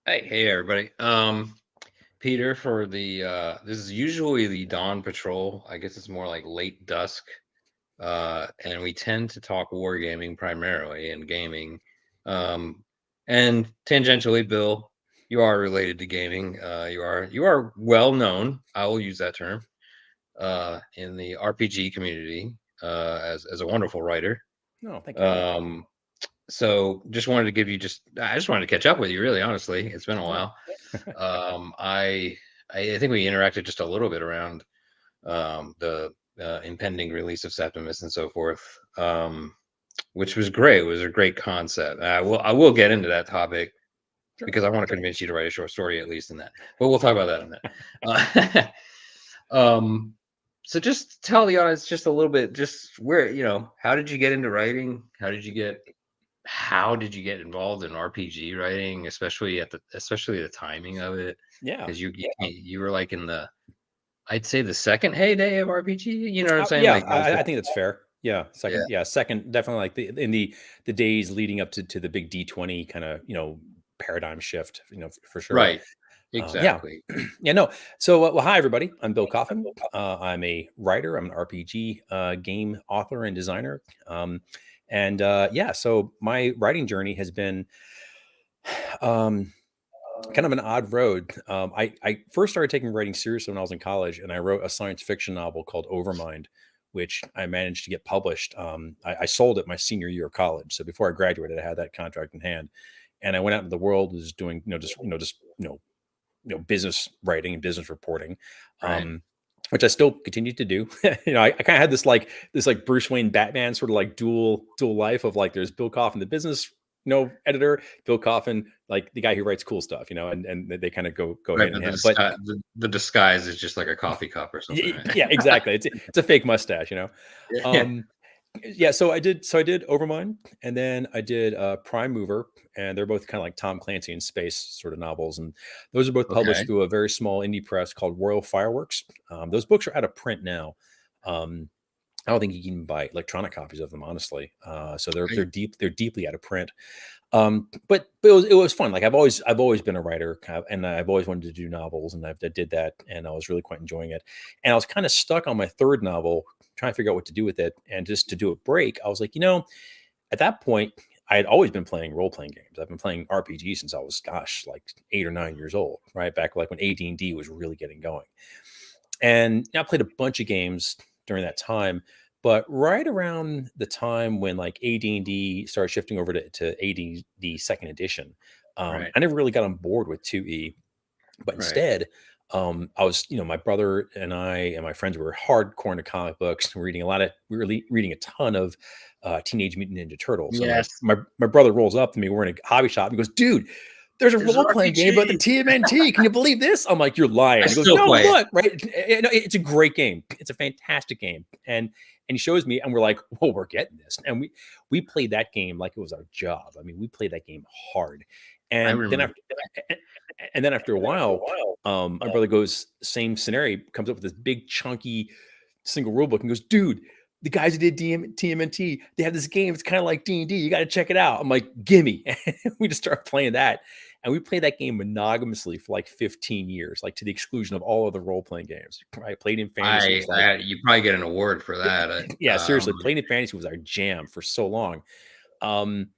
Hey everybody. Peter for the this is usually the dawn patrol. I guess it's more like late dusk. And we tend to talk wargaming primarily and gaming. Um, and tangentially, Bill, you are related to gaming. You are well known. I will use that term in the RPG community as a wonderful writer. No, thank you. Um, so just wanted to give you I just wanted to catch up with you, really, honestly. It's been a Yeah. while. Um, I I think we interacted just a little bit around the impending release of Septimus and so forth, which was great. It was a great concept. I will get into that topic Sure. because I want to convince you to write a short story at least in that. But we'll talk about that in a minute. Um, so just tell the audience just a little bit, just how did you get into writing? How did you get involved in RPG writing, especially the timing of it? Yeah. Because you were like in I'd say the second heyday of RPG. You know what I'm saying? Yeah, Like I think that's fair. Yeah, yeah, second, definitely like the days leading up to the big D20 kind of paradigm shift. For sure. right, Yeah, exactly. yeah, no. So, well, hi everybody. I'm Bill Coffin. I'm a writer. I'm an RPG game author and designer. And yeah, so my writing journey has been um, kind of an odd road. I first started taking writing seriously when I was in college, and I wrote a science fiction novel called Overmind, which I managed to get published. I sold it my senior year of college, so before I graduated, I had that contract in hand, and I went out into the world was doing business writing and business reporting. Right. Which I still continue to do. I kind of had this Bruce Wayne Batman sort of like dual life of like there's Bill Coffin, the business editor, Bill Coffin, like the guy who writes cool stuff, and they kind of go Right, hand in but the hand. But disguise, the disguise is just like a coffee cup or something, right? yeah, exactly. It's a fake mustache. Yeah. Um, yeah, so I did Overmind, and then I did Prime Mover, and they're both kind of like Tom Clancy in space sort of novels, and those are both published Okay. through a very small indie press called Royal Fireworks. Those books are out of print now. Um, I don't think you can even buy electronic copies of them, honestly. So they're I, deeply out of print. But it was fun. Like I've always been a writer, and I've always wanted to do novels, and I did that, and I was really quite enjoying it. And I was kind of stuck on my third novel, trying to figure out what to do with it. And just to do a break, I was like, at that point, I had always been playing role playing games. I've been playing RPG since I was, gosh, like 8 or 9 years old, right back like when AD&D was really getting going. And I played a bunch of games during that time. But right around the time when like AD&D started shifting over to AD&D second edition, right, I never really got on board with 2E. But right. instead, I was, my brother and I and my friends were hardcore into comic books. We were reading a ton of Teenage Mutant Ninja Turtles. So my, Yes, my my brother rolls up to me. We're in a hobby shop. He goes, "Dude, there's a there's an role playing game about the RPG. TMNT. Can you believe this?" I'm like, "You're I lying." He goes, still "No, play it. look, right? It's a great game. It's a fantastic game." And he shows me, and we're like, "Well, we're getting this." And we played that game like it was our job. I mean, we played that game hard. I And then remember. after a while, my brother goes, same scenario, comes up with this big chunky single rule book and goes, "Dude, the guys who did TMNT, they have this game. It's kind of like D&D. You got to check it out." I'm like, "Gimme." We just start playing that. And we played that game monogamously for like 15 years, like to the exclusion of all other role-playing games. I played in fantasy. It was like, You probably get an award for that. yeah, seriously, playing in fantasy was our jam for so long. Um,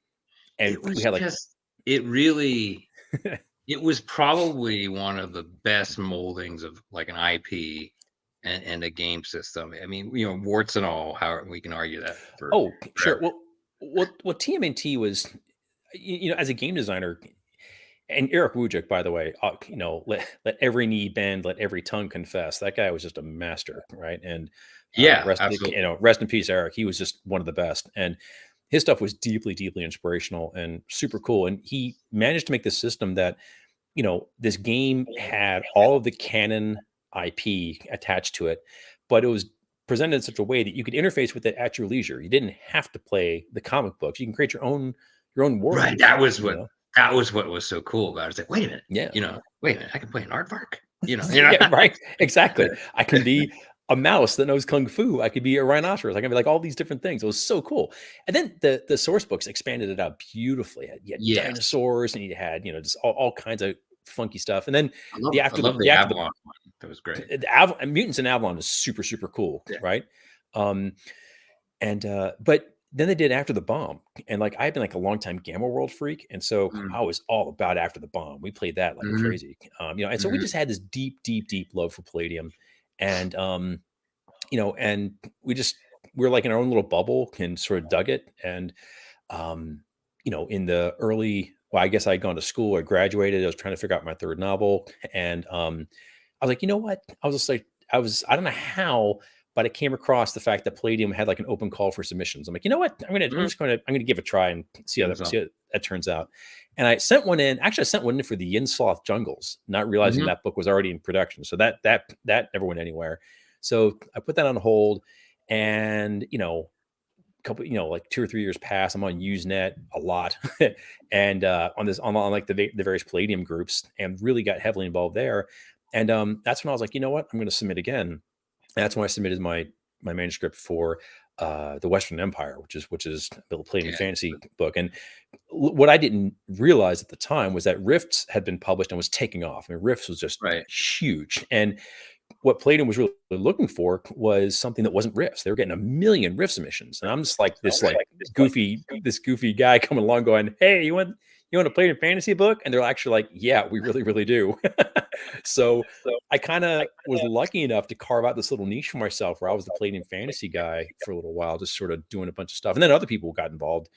and It we was had like, just, it really, it was probably one of the best moldings of like an IP and a game system. I mean, warts and all, how we can argue that for oh, sure. forever. Well, what TMNT was, as a game designer, and Eric Wujik, by the way, let every knee bend, let every tongue confess. That guy was just a master, right? And Yeah, absolutely. rest in peace, Eric. He was just one of the best, and his stuff was deeply, deeply inspirational and super cool. And he managed to make this system that, this game had all of the canon IP attached to it, but it was presented in such a way that you could interface with it at your leisure. You didn't have to play the comic books. You can create your own Right. world. That was what was so cool about it. It's like, Yeah. wait a minute, I can play an aardvark. Yeah, right. Exactly. I can be a mouse that knows kung fu. I could be a rhinoceros. I could be like all these different things. It was so cool. And then the source books expanded it out beautifully. You had Yes. dinosaurs, and you had just all kinds of funky stuff. And then I love the Avalon one. That was great. Mutants in Avalon is super super cool, Yeah. right? Um, and but then they did After the Bomb, and like I've been like a long time Gamma World freak, and so Mm. I was all about After the Bomb. We played that like Mhm. crazy, and so we Mhm. just had this deep, deep, deep love for Palladium, and and we were like in our own little bubble and sort of dug it, and um, in the early, well, I guess I had gone to school, I graduated, I was trying to figure out my third novel, and I was like, you know what? I was just like, I don't know how, but I came across the fact that Palladium had like an open call for submissions. I'm like, you know what? Mhm. I'm gonna give it a try and see Give 'em some. how that turns out. And I sent one in. Actually, I sent one in for the Yin Sloth Jungles, not realizing Mhm. that book was already in production. So that never went anywhere. So I put that on hold, and couple, like 2 or 3 years pass. I'm on Usenet a lot, and on like the various Palladium groups, and really got heavily involved there. And that's when I was like, you know what, I'm going to submit again. And that's when I submitted my manuscript for the Western Empire, which is the Palladium Yeah. fantasy book. And what I didn't realize at the time was that Rifts had been published and was taking off. I mean, Rifts was just Right. huge, and what Palladium was really looking for was something that wasn't riffs. They were getting a million riff submissions, and I'm just like this goofy guy coming along, going, "Hey, you want to play a fantasy book?" And they're actually like, "Yeah, we really, really do." So I kind of was lucky enough to carve out this little niche for myself, where I was the Palladium fantasy guy for a little while, just sort of doing a bunch of stuff, and then other people got involved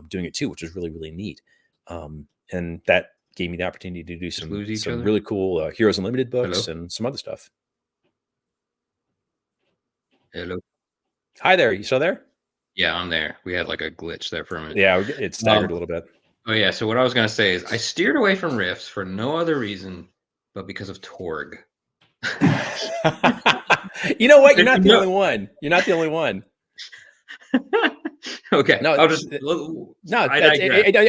doing it too, which was really, really neat. And that gave me the opportunity to do Just some lose each some other. really cool Heroes Unlimited books Hello. and some other stuff. Hello. Hi there. You still there? Yeah, I'm there. We had like a glitch there for a minute. Yeah, it staggered Um, a little bit. oh yeah. So what I was gonna say is I steered away from riffs for no other reason but because of Torg. You know what? You're There's not the no. only one. You're not the only one. Okay, No, I'll just. no, I digress.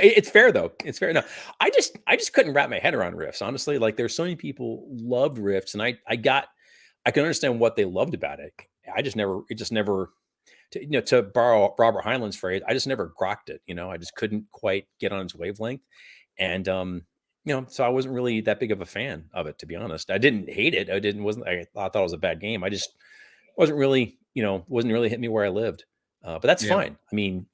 it's fair though. It's fair. No, I just couldn't wrap my head around riffs. Honestly, like there's so many people loved riffs, and I can understand what they loved about it. It just never, to borrow Robert Heinlein's phrase, I just never grokked it. I just couldn't quite get on its wavelength, and so I wasn't really that big of a fan of it, to be honest. I didn't hate it. I thought it was a bad game. I just wasn't really hitting me where I lived. But that's Yeah. fine. I mean,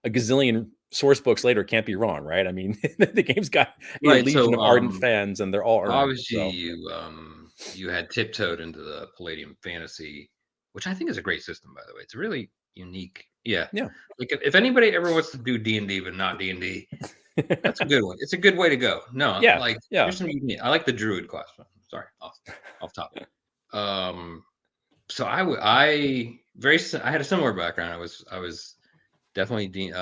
a gazillion source books later can't be wrong, right? I mean, the game's got a Right. legion So of ardent fans, and they're all earned. obviously So you had tiptoed into the Palladium Fantasy, which I think is a great system, by the way. It's really unique. Yeah. yeah, Like if anybody ever wants to do D&D but not D&D, that's a good one. It's a good way to go. No, yeah, like yeah. there's some unique. I like the Druid class one. Sorry, off topic. Um, so I had a similar background. I was definitely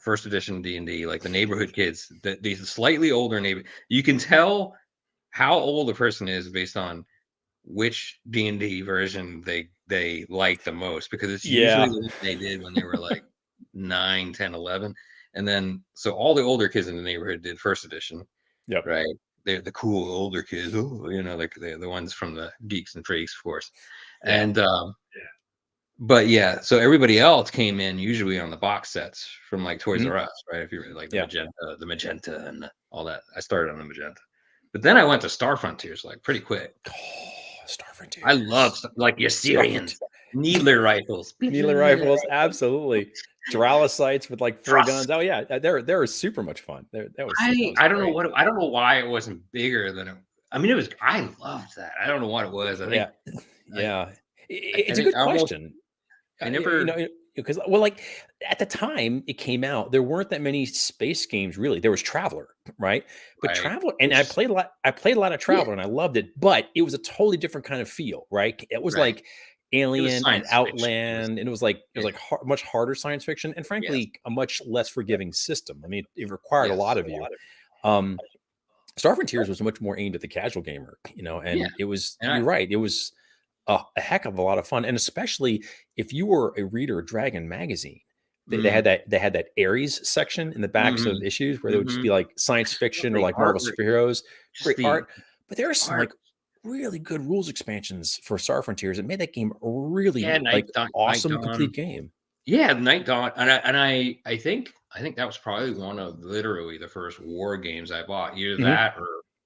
first edition D&D, like the neighborhood kids, these slightly older neighbor. You can tell how old a person is based on which D&D version they like the most, because it's usually Yeah. the one they did when they were like 9, 10, 11. And then so all the older kids in the neighborhood did first edition, Yep. right? They're the cool older kids, like they're the ones from the Geeks and Freaks, of course. Yeah. And but yeah, so everybody else came in usually on the box sets from like Toys Mhm. R Us, right? If you were like Yeah. the magenta and all that. I started on the magenta, but then I went to Star Frontiers like pretty quick. Oh, Star I love Frontiers. like the Star Assyrians, Frontiers. needler rifles. Needler rifles, absolutely. Durala sights with like 4 guns. Oh yeah, they were super much fun. That was great. I don't know why it wasn't bigger than it. I mean, it was. I loved that. I don't know what it was. Yeah, I, yeah. I It's a think good I almost. question. I never. Because well, like at the time it came out, there weren't that many space games really. There was Traveler, right? But Right. Traveler, and I Which. played a lot. I played a lot of Yeah. Traveler, and I loved it. But it was a totally different kind of feel, right? It was Right. like It was Alien and science fiction. Outland, and it was Yeah. like much harder science fiction, and Yes. frankly, a much less forgiving system. I mean, it required a Yes. lot of you. Um, Star Frontiers was much more aimed at the casual gamer, Yeah. and it was. And You're right. It was a heck of a lot of fun, and especially if you were a reader of Dragon magazine, they had that Ares section in the backs of Mhm. issues where there would just Mhm. be like science fiction or The like Marvel artwork, superheroes, just great art. But there are the some like art. really good rules expansions for Star Frontiers. It made that game a really Yeah, like Night awesome, Dawn. complete game. Yeah, Night Dawn, and I think that was probably one of literally the first war games I bought. Either Mhm. that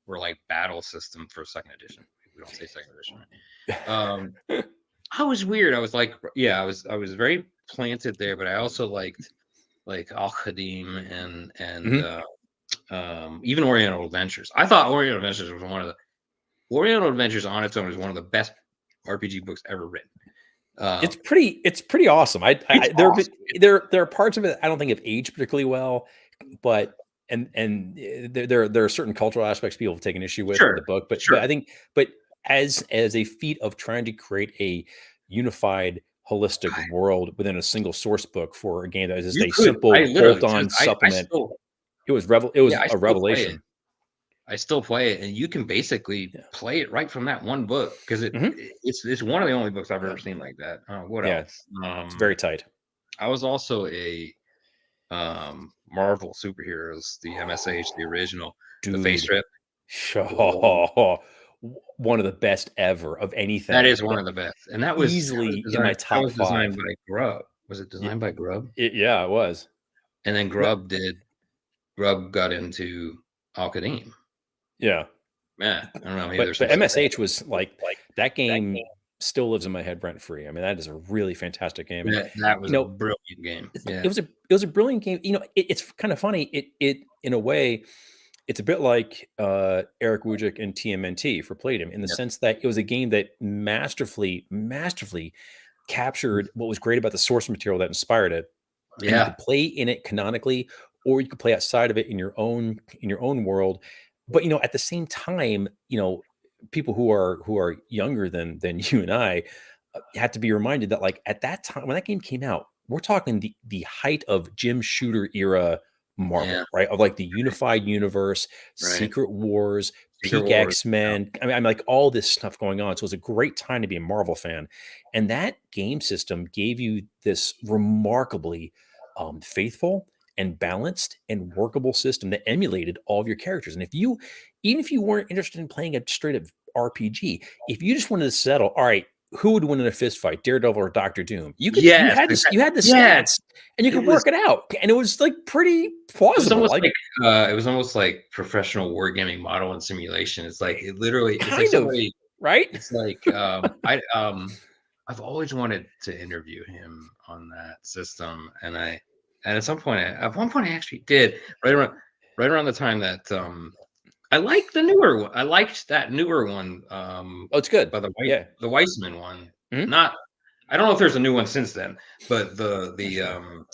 or like Battle System for second edition. We don't say second edition, right? I was weird. I was like, yeah, I was very planted there, but I also liked like Al Qadim and Mhm. even Oriental Adventures. I thought Oriental Adventures was Oriental Adventures on its own is one of the best RPG books ever written. It's Um, pretty awesome. it's awesome. There are parts of it that I don't think have aged particularly well, but there are certain cultural aspects people have taken issue with the Sure, book, but I sure. think as a feat of trying to create a unified holistic world within a single source book for a game that is just You a could. I simple literally to bolt-on this I supplement, still it was yeah, I a still play it. revelation. I still play it, and you can basically Yeah. play it right from that one book because Mhm. it's one of the only books I've Yeah. ever seen like that. What Yeah. else? It's very tight. I was also a Marvel superheroes, the MSH, the original, the face Dude. rip. One of the best ever of That anything. is one of the best, and Easily in my that top was designed 5. by Grubb. Was it Y designed by Grubb? yeah, it was. And then No, Grubb got into Al Qadim. yeah, Yeah, I don't know, maybe but there's some stuff. MSH was like that game still lives in my head rent free. I mean, that is a really fantastic game, and That was you a know, brilliant game. it Yeah. was a brilliant game. You know, it's kind of funny. It in a way, it's a bit like Eric Wujic and TMNT for Palladium in the Yep. sense that it was a game that masterfully captured what was great about the source material that inspired it, and you Yeah, could play in it canonically, or you could play outside of it in your own world. But you know, at the same time, you know, people who are younger than you and I had to be reminded that like at that time when that game came out, we're talking the height of Jim Shooter era yeah, Marvel, right? Of like the unified universe, right. Secret Wars, Secret peak Wars, yeah, X-Men. I'm like all this stuff going on. So it was a great time to be a Marvel fan. And that game system gave you this remarkably faithful and balanced and workable system that emulated all of your characters. And even if you weren't interested in playing a straight up RPG, if you just wanted to settle, all right, who would win in a fist fight, Daredevil or Doctor Doom? yes, exact You had the yes, stats, and you it could was work it out, and it was like pretty plausible. Like it was almost like professional wargaming model and simulation. It's like it literally it's like kind of somebody right. it's like, I've always wanted to interview him on that system, and at one point I actually did, right around the time that, I liked the newer one. I liked that newer one, Oh, it's good. by Yeah. the Weissman one. Mhm. Not I don't know if there's a new one since then, but Not sure.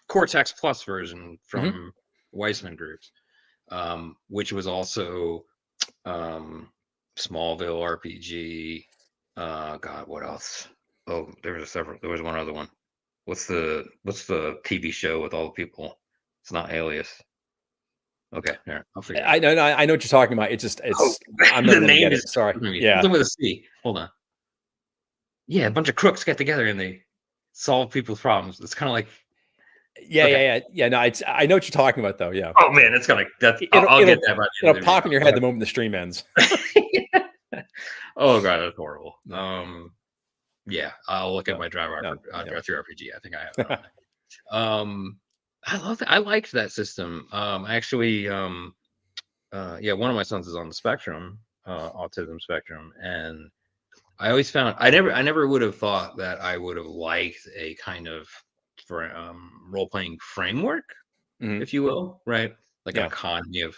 Cortex Plus version Mhm. from Weissman Groups, which was also, um, Smallville RPG. God, what else? Oh, there was several. There was one other one. What's the TV show with all the people? It's not Alias. Okay, there. I'll figure it out. I know what you're talking about. Oh, I'm the never gonna name get is it. Sorry. escaping me. Yeah. Something with a C. Hold on. Yeah, a bunch of crooks get together and they solve people's problems. It's kind of like okay. Yeah. No, I know what you're talking about though. Yeah. Oh Yeah. man, it's gonna. That's. It'll I'll get it'll that by the end it'll of the pop in your head the video. moment the stream ends. Oh god, that's horrible. Yeah. Yeah, I'll look at No. my No. Yeah. drive through RPG. I think I have it on there. I love that. I liked that system. Actually, yeah, one of my sons is on the spectrum, autism spectrum, and I always found I never would have thought that I would have liked a kind of for role playing framework, Mhm. if you will, right? Like an Yeah. economy of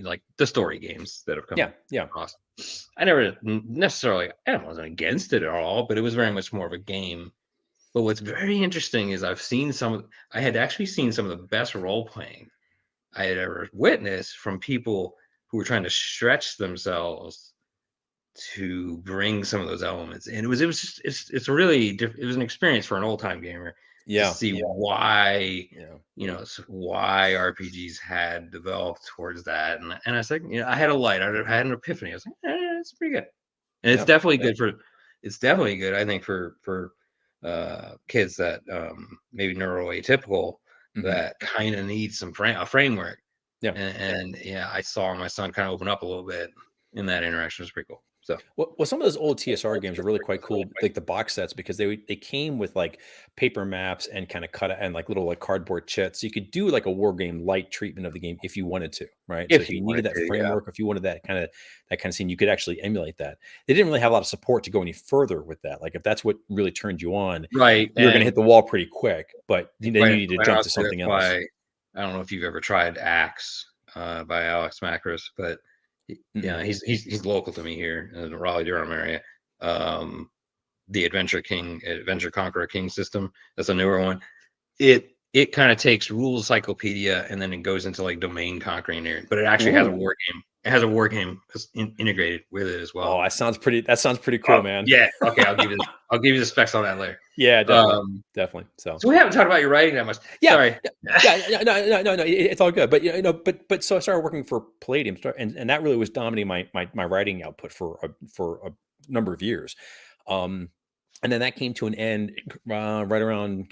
like the story games that have Yeah. come Yeah. across. I never necessarily I wasn't against it at all, but it was very much more of a game. But what's very interesting is I had actually seen some of the best role playing I had ever witnessed from people who were trying to stretch themselves to bring some of those elements. And it's really it was an experience for an old time gamer to Yeah. see why Yeah. why RPGs had developed towards that. And I was like, I had a light, I had an epiphany. I was like, it's pretty good. And Yeah. Yeah. it's definitely good, I think, for kids that maybe neuroatypical Mhm. that kind of need a framework. Yeah. And yeah, I saw my son kind of open up a little bit in that interaction. It was pretty cool. So Well, some of those old TSR games are really quite cool, like the box sets, because they came with like paper maps and kind of cut and like little like cardboard chits. So you could do like a war game light treatment of the game if you wanted to, right? So if if you you needed wanted that to, yeah. framework, if you wanted that kind of scene, you could actually emulate that. They didn't really have a lot of support to go any further with that. Like if that's what really turned you on, Right. you're going to And hit the wall pretty quick. But then you quite need to quite jump to honestly, something that's else. why I don't know if you've ever tried Axe by Alex Macros, but yeah, Mm-mm. he's local to me here in the Raleigh Durham area. Um, the Adventure Conqueror King system. That's a newer one. It kind of takes rules cyclopedia and then it goes into like domain conquering there, but it actually has a Ooh. war game. It has a war game integrated with it as Oh, well. that sounds pretty Oh cool, man. yeah, okay. I'll give you the specs on that later. Yeah, definitely. Um, Definitely. So so we haven't talked about your writing that much. yeah, Sorry. yeah, no, it's all good. But but so I started working for Palladium, and that really was dominating my writing output for a number of years. And then that came to an end right around,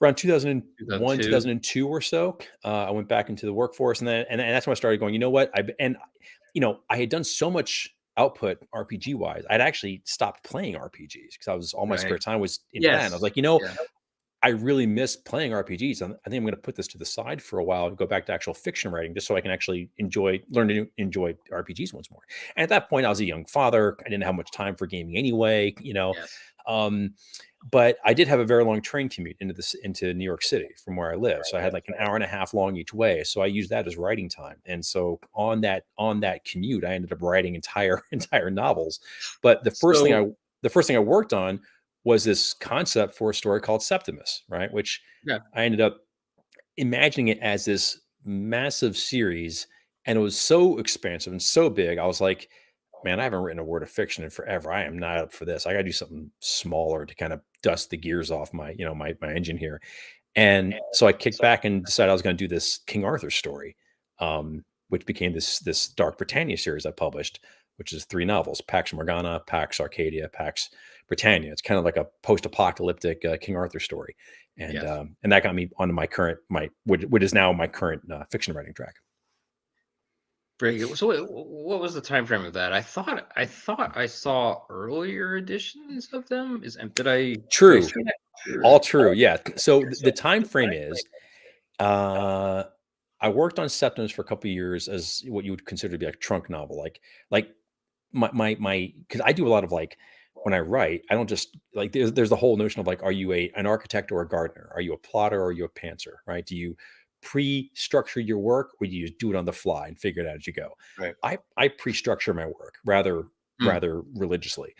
around 2001, 2002. 2002 or so. I went back into the workforce, and that's when I started going, you know what? I had done so much output RPG wise, I'd actually stopped playing RPGs because I was all my spare Right. time was into that. And I was Yes. like, Yeah. I really miss playing RPGs. I think I'm going to put this to the side for a while and go back to actual fiction writing, just so I can actually learn to enjoy RPGs once more. And at that point, I was a young father. I didn't have much time for gaming anyway, Yes. Um, but I did have a very long train commute into New York City from where I live. So I had like an hour and a half long each way. So I used that as writing time. And so on that commute, I ended up writing entire novels. But So the first thing I worked on was this concept for a story called Septimus, right? Which yeah. I ended up imagining it as this massive series, and it was so expansive and so big. I was like, man, I haven't written a word of fiction in forever. I am not up for this. I got to do something smaller to kind of dust the gears off my engine here. And so I kicked back and decided I was going to do this King Arthur story, which became this Dark Britannia series I published, which is 3 novels: Pax Morgana, Pax Arcadia, Pax Britannia. It's kind of like a post-apocalyptic King Arthur story, and Yes. that got me onto what is now my current fiction writing track. Very good. So what was the time frame of that? I thought I saw earlier editions of them. Did I True, see that? all Or, true. Yeah. So the time frame is, uh, I worked on Septimus for a couple of years as what you would consider to be like a trunk novel, like my because I do a lot of like when I write, I don't just like there's the whole notion of like, are you an architect or a gardener? Are you a plotter or are you a pantser? Right? Do you pre-structure your work or do you just do it on the fly and figure it out as you go? right. I pre-structure my work rather Mm, religiously.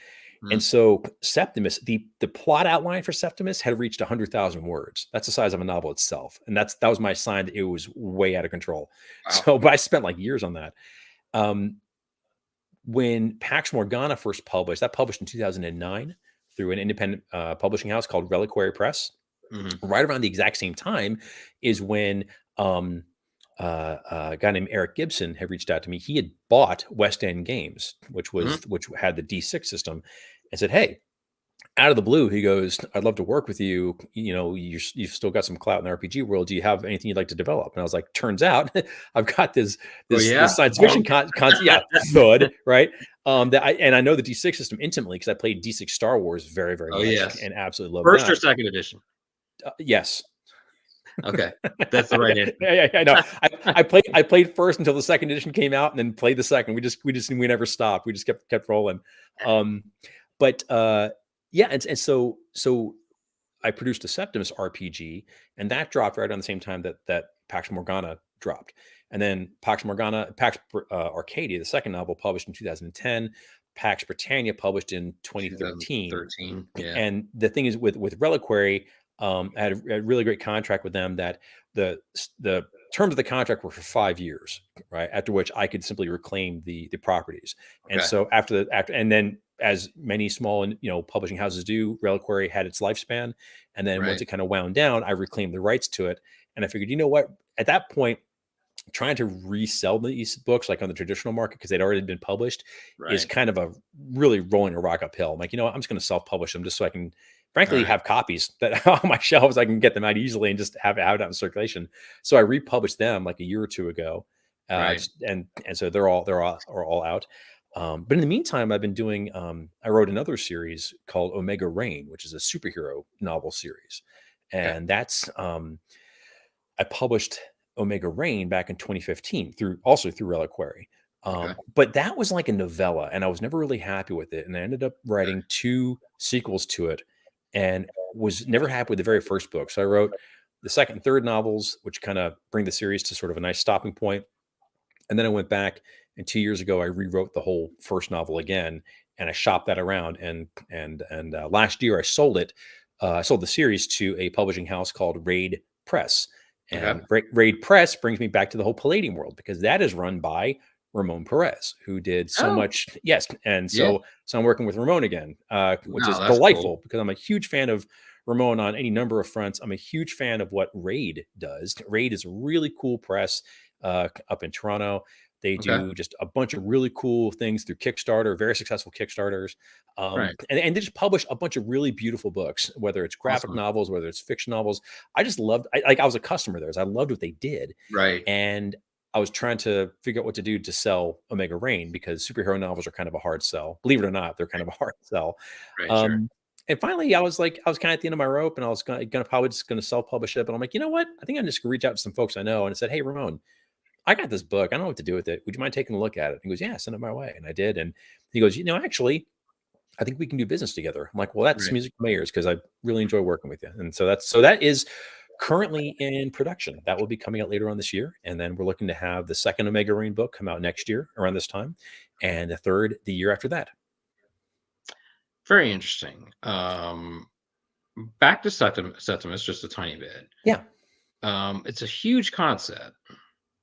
And mm. so Septimus, the plot outline for Septimus had reached 100,000 words. That's the size of a novel itself. And that was my sign that it was way out of control. Wow. So, but I spent like years on that. Um, when Pax Morgana first published, that published in 2009 through an independent publishing house called Reliquary Press. Hmm. Right around the exact same time is when um, a guy named Eric Gibson had reached out to me. He had bought West End Games, Hmm. which had the D6 system, and said, "Hey." Out of the blue, he goes, "I'd love to work with you. You've still got some clout in the RPG world. Do you have anything you'd like to develop?" And I was like, "Turns out, I've got this Oh yeah. science fiction Bonk. yeah, thud, right? I know the D6 system intimately because I played D6 Star Wars very very Oh much yes. and absolutely loved First or that. second edition. Yes, Okay, that's the right answer. yeah, I know. I played first until the second edition came out, and then played the second. We never stopped. We just kept rolling. Um, but yeah, and so I produced a Septimus RPG, and that dropped right around the same time that Pax Morgana dropped. And then Pax Arcadia, the second novel, published in 2010. Pax Britannia published in 2013. 2013. Yeah. And the thing is with Reliquary, I had a really great contract with them that the terms of the contract were for 5 years, right? After which I could simply reclaim the properties. And Okay. so and then as many small and publishing houses do, Reliquary had its lifespan, and then once Right. it kind of wound down, I reclaimed the rights to it. And I figured, you know what? At that point, trying to resell these books like on the traditional market because they'd already been published is Right. kind of a really rolling a rock uphill. I'm like, I'm just going to self-publish them just so I can, All frankly, right. have copies that on my shelves. I can get them out easily and just have it out in circulation. So I republished them like a year or two ago, Right. and so they're all out. But in the meantime, I've been doing. I wrote another series called Omega Rain, which is a superhero novel series, Okay. and that's I published Omega Rain back in 2015 through Reliquary. Okay. But that was like a novella, and I was never really happy with it. And I ended up Okay. writing two sequels to it, and was never happy with the very first book. So I wrote the second and third novels, which kind of bring the series to sort of a nice stopping point. And then I went back, and 2 years ago, I rewrote the whole first novel again, and I shopped that around. And last year, I sold it. I sold the series to a publishing house called Raid Press, Okay. and Raid Press brings me back to the whole Palladium world, because that is run by Ramon Perez, who did so Oh, much. Yes, and yeah. so I'm working with Ramon again, which Wow, is that's cool. delightful, because I'm a huge fan of Ramon on any number of fronts. I'm a huge fan of what Raid does. Raid is a really cool press up in Toronto. They Okay. do just a bunch of really cool things through Kickstarter, very successful Kickstarters. Right. And they just publish a bunch of really beautiful books, whether it's graphic Awesome. novels, whether it's fiction novels. I just loved, like, I was a customer there. So I loved what they did. Right. And I was trying to figure out what to do to sell Omega Rain, because superhero novels are kind of a hard sell. Believe it or not, they're kind of a hard sell. Right. Sure. Um, and finally, I was kind of at the end of my rope, and I was gonna probably just gonna self-publish it. But I'm like, you know what? I think I'm just gonna reach out to some folks I know, and I said, hey, Ramon, I got this book. I don't know what to do with it. Would you mind taking a look at it? He goes, yeah, send it my way. And I did. And he goes, actually, I think we can do business together. I'm like, well, that's Right. music to my ears, because I really enjoy working with you. And so that is currently in production. That will be coming out later on this year. And then we're looking to have the second Omega Rain book come out next year around this time, and the third the year after that. Very interesting. Back to Septimus just a tiny bit. Yeah. It's a huge concept,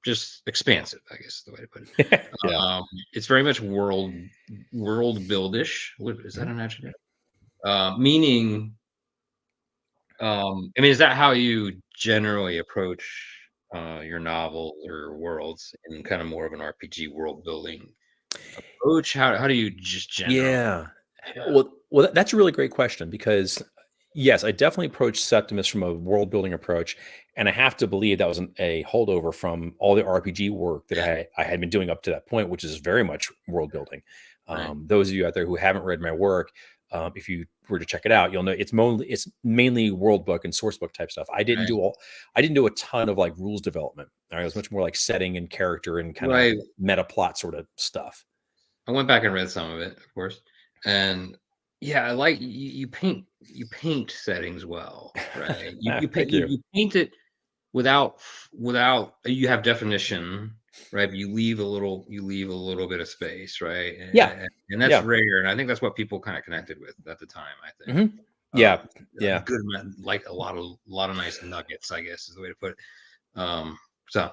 just expansive, I guess is the way to put it. Yeah. It's very much world buildish. Is that Mhm. an adjective? Meaning, I mean, is that how you generally approach your novels or worlds, in kind of more of an RPG world building approach? How do you just generally? Yeah. Yeah. Well, that's a really great question, because yes, I definitely approached Septimus from a world building approach, and I have to believe that was a holdover from all the RPG work that I had been doing up to that point, which is very much world building. Right. Those of you out there who haven't read my work, if you were to check it out, you'll know it's mainly world book and source book type stuff. Right. I didn't do a ton of like rules development. All right, it was much more like setting and character and kind of Right. meta plot sort of stuff. I went back and read some of it, of course, and yeah, I like you paint settings well, right? You paint Thank you. you paint it without you have definition, right? But you leave a little bit of space, right? Yeah. And that's Yeah. rare, and I think that's what people kind of connected with at the time. I think Mhm. Yeah, a yeah, good amount, like a lot of nice nuggets, I guess is the way to put it. So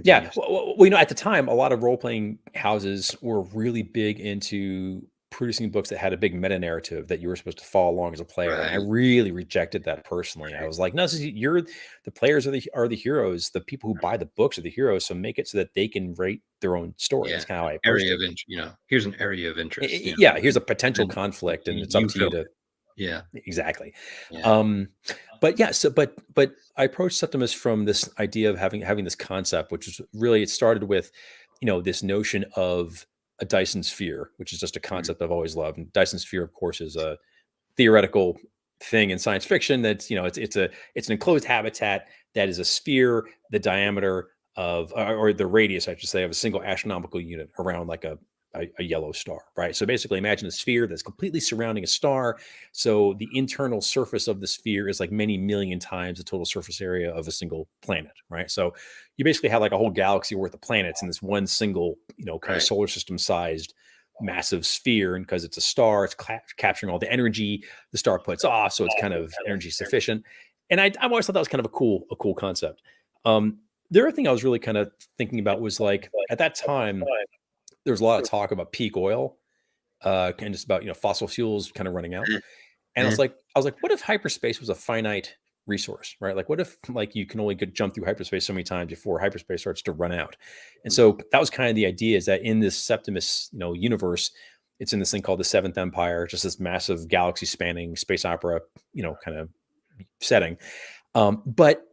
yeah. continue. Well, at the time, a lot of role playing houses were really big into producing books that had a big meta narrative that you were supposed to follow along as a player, and I Right, really rejected that personally. I right. was like, no, you're the players are the heroes. The people who buy the books are the heroes. So make it so that they can write their own story. Yeah, That's kind of how I approached area it. of interest. Here's an area of interest, Yeah, here's a potential and conflict, and it's up you to you fill to it. Yeah, exactly. yeah, Um, but yeah, but I approached Septimus from this idea of having this concept, which is really it started with, this notion of a Dyson sphere, which is just a mhm, concept I've always loved. And Dyson sphere, of course, is a theoretical thing in science fiction that's it's an enclosed habitat that is a sphere, the diameter of or the radius, I should say, of a single astronomical unit around like a yellow star, right? So basically imagine a sphere that's completely surrounding a star. So the internal surface of the sphere is like many million times the total surface area of a single planet, right? So you basically have like a whole galaxy worth of planets in this one single, kind of right, solar system sized massive sphere. And because it's a star, it's capturing all the energy the star puts off, so it's kind of energy sufficient. And I've always thought that was kind of a cool concept. The other thing I was really kind of thinking about was like at that time there was a lot of talk about peak oil, and just about fossil fuels kind of running out. eh, And eh, I was like, what if hyperspace was a finite resource, right? Like, what if like you can only jump through hyperspace so many times before hyperspace starts to run out? And mhm, so that was kind of the idea, is that in this Septimus, universe, it's in this thing called the Seventh Empire, just this massive galaxy spanning space opera, kind of setting. But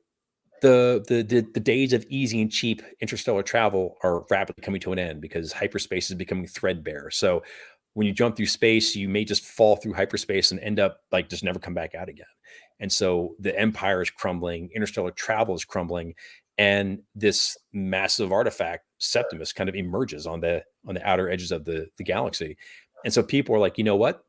the days of easy and cheap interstellar travel are rapidly coming to an end because hyperspace is becoming threadbare. So when you jump through space, you may just fall through hyperspace and end up like just never come back out again. And so the empire is crumbling, interstellar travel is crumbling, and this massive artifact, Septimus, kind of emerges on the outer edges of the galaxy. And so people are like, you know what?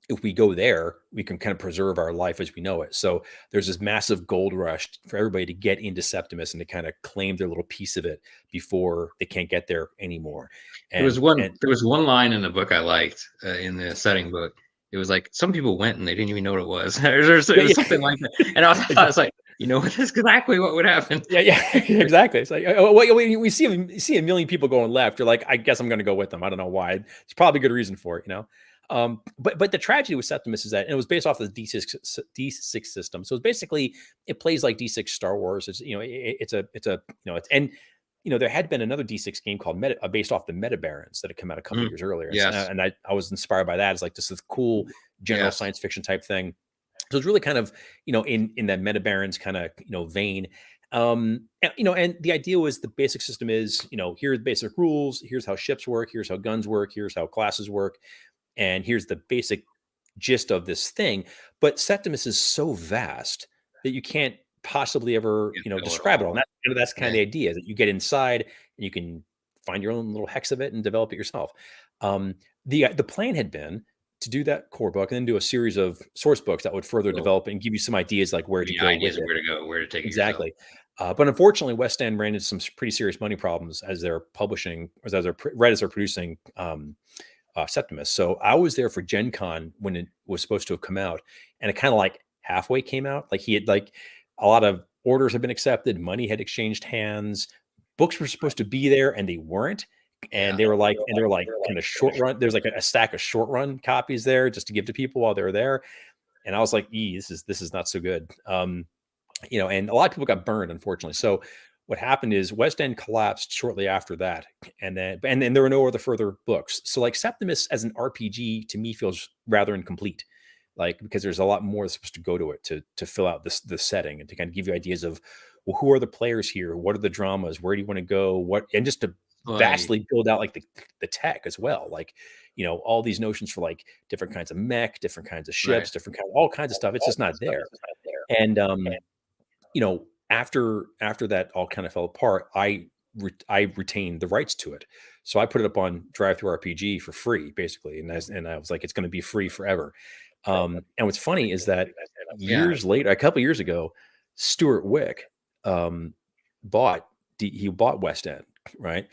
If we go there, we can kind of preserve our life as we know it. So there's this massive gold rush for everybody to get into Septimus and to kind of claim their little piece of it before they can't get there anymore. And There was one line in the book I liked in the setting book. It was like some people went and they didn't even know what it was. It yeah, was yeah, something like that, and I was like, you know, that's exactly what would happen. yeah, yeah, exactly. It's like we see a million people going left. You're like, I guess I'm going to go with them. I don't know why. It's probably a good reason for it, you know. But the tragedy with Septimus is that and it was based off of the D6 system. So it's basically it plays like D6 Star Wars. It's it's a it's and there had been another D6 game called based off the Meta Barons that had come out a couple Mm, years earlier, yes, and I was inspired by that. It's like this cool general yes. science fiction type thing. So it's really kind of in that Meta Barons kind of vein. And the idea was the basic system is here's basic rules, here's how ships work, here's how guns work, here's how classes work, and here's the basic gist of this thing. But Septimus is so vast that you can't possibly ever You know it describe it all. all. And that's kind of Yeah. the idea that you get inside and you can find your own little hex of it and develop it yourself. Um, the plan had been to do that core book and then do a series of source books that would further So develop and give you some ideas like where give to you go with ideas of it. where to go, where to take it yourself. Exactly. But unfortunately, West End ran into some pretty serious money problems as they're publishing, as they're right as they're producing Septimus. So I was there for Gen Con when it was supposed to have come out, and it kind of like halfway came out. Like he had like a lot of orders had been accepted, money had exchanged hands, books were supposed to be there, and they weren't. And Yeah. they were like kind of short run. There's like a stack of short run copies there just to give to people while they were there. And I was like, this is not so good. And a lot of people got burned, unfortunately. So what happened is West End collapsed shortly after that, and then there were no other further books. So like Septimus as an RPG to me feels rather incomplete, like because there's a lot more that's supposed to go to it to fill out the setting and to kind of give you ideas of well, who are the players here, what are the dramas, where do you want to go, what, and just to Like, vastly build out like the tech as well, like all these notions for like different kinds of mech, different kinds of right. ships, different kind of all kinds of stuff. It's just not there. And after that all kind of fell apart, I retained the rights to it, so I put it up on Drive Through RPG for free, basically, and I was like, it's going to be free forever. And what's funny is that Yeah. years later, a couple years ago, Stuart Wick um, bought he bought West End, right,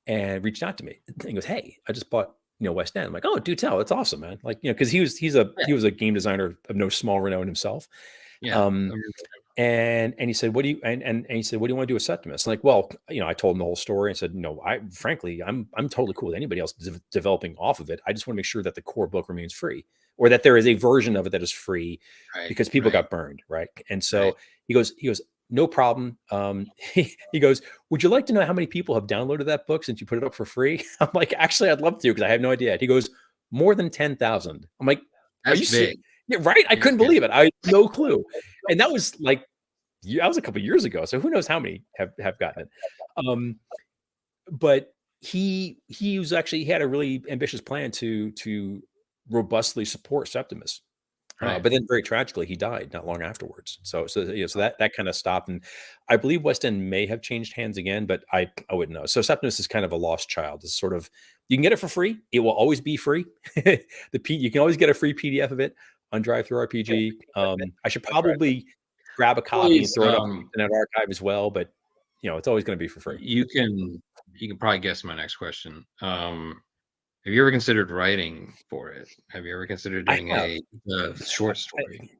and reached out to me. He goes, "Hey, I just bought." West End. I'm like, oh, do tell. It's awesome, man. Like, because Yeah. he was a game designer of no small renown himself. Yeah. Um, and he said, "What do you?" And he said, "What do you want to do with Septimus?" Like, well, I told him the whole story. I said, "No, I frankly, I'm totally cool with anybody else developing off of it. I just want to make sure that the core book remains free, or that there is a version of it that is free, Right. because people Right. got burned, right?" And Right. so he goes, "No problem." He goes, "Would you like to know how many people have downloaded that book since you put it up for free?" I'm like, "Actually, I'd love to because I have no idea." He goes, "More than 10,000." I'm like, "Are That's you serious?" big. Yeah, right. I That's couldn't good. believe it. I had no clue, and that was like yeah, that was a couple years ago, so who knows how many have gotten it. Um, but he had a really ambitious plan to robustly support Septimus. Right. But then very tragically, he died not long afterwards. So that kind of stopped, and I believe West End may have changed hands again, but I wouldn't know. So Septimus is kind of a lost child. It's sort of you can get it for free. It will always be free. You can always get a free PDF of it on Drive Through RPG. I should probably grab a copy and Always, throw it up in the Internet Archive as well, but it's always going to be for free. you can probably guess my next question. Have you ever considered writing for it? Have you ever considered I doing have. a short story?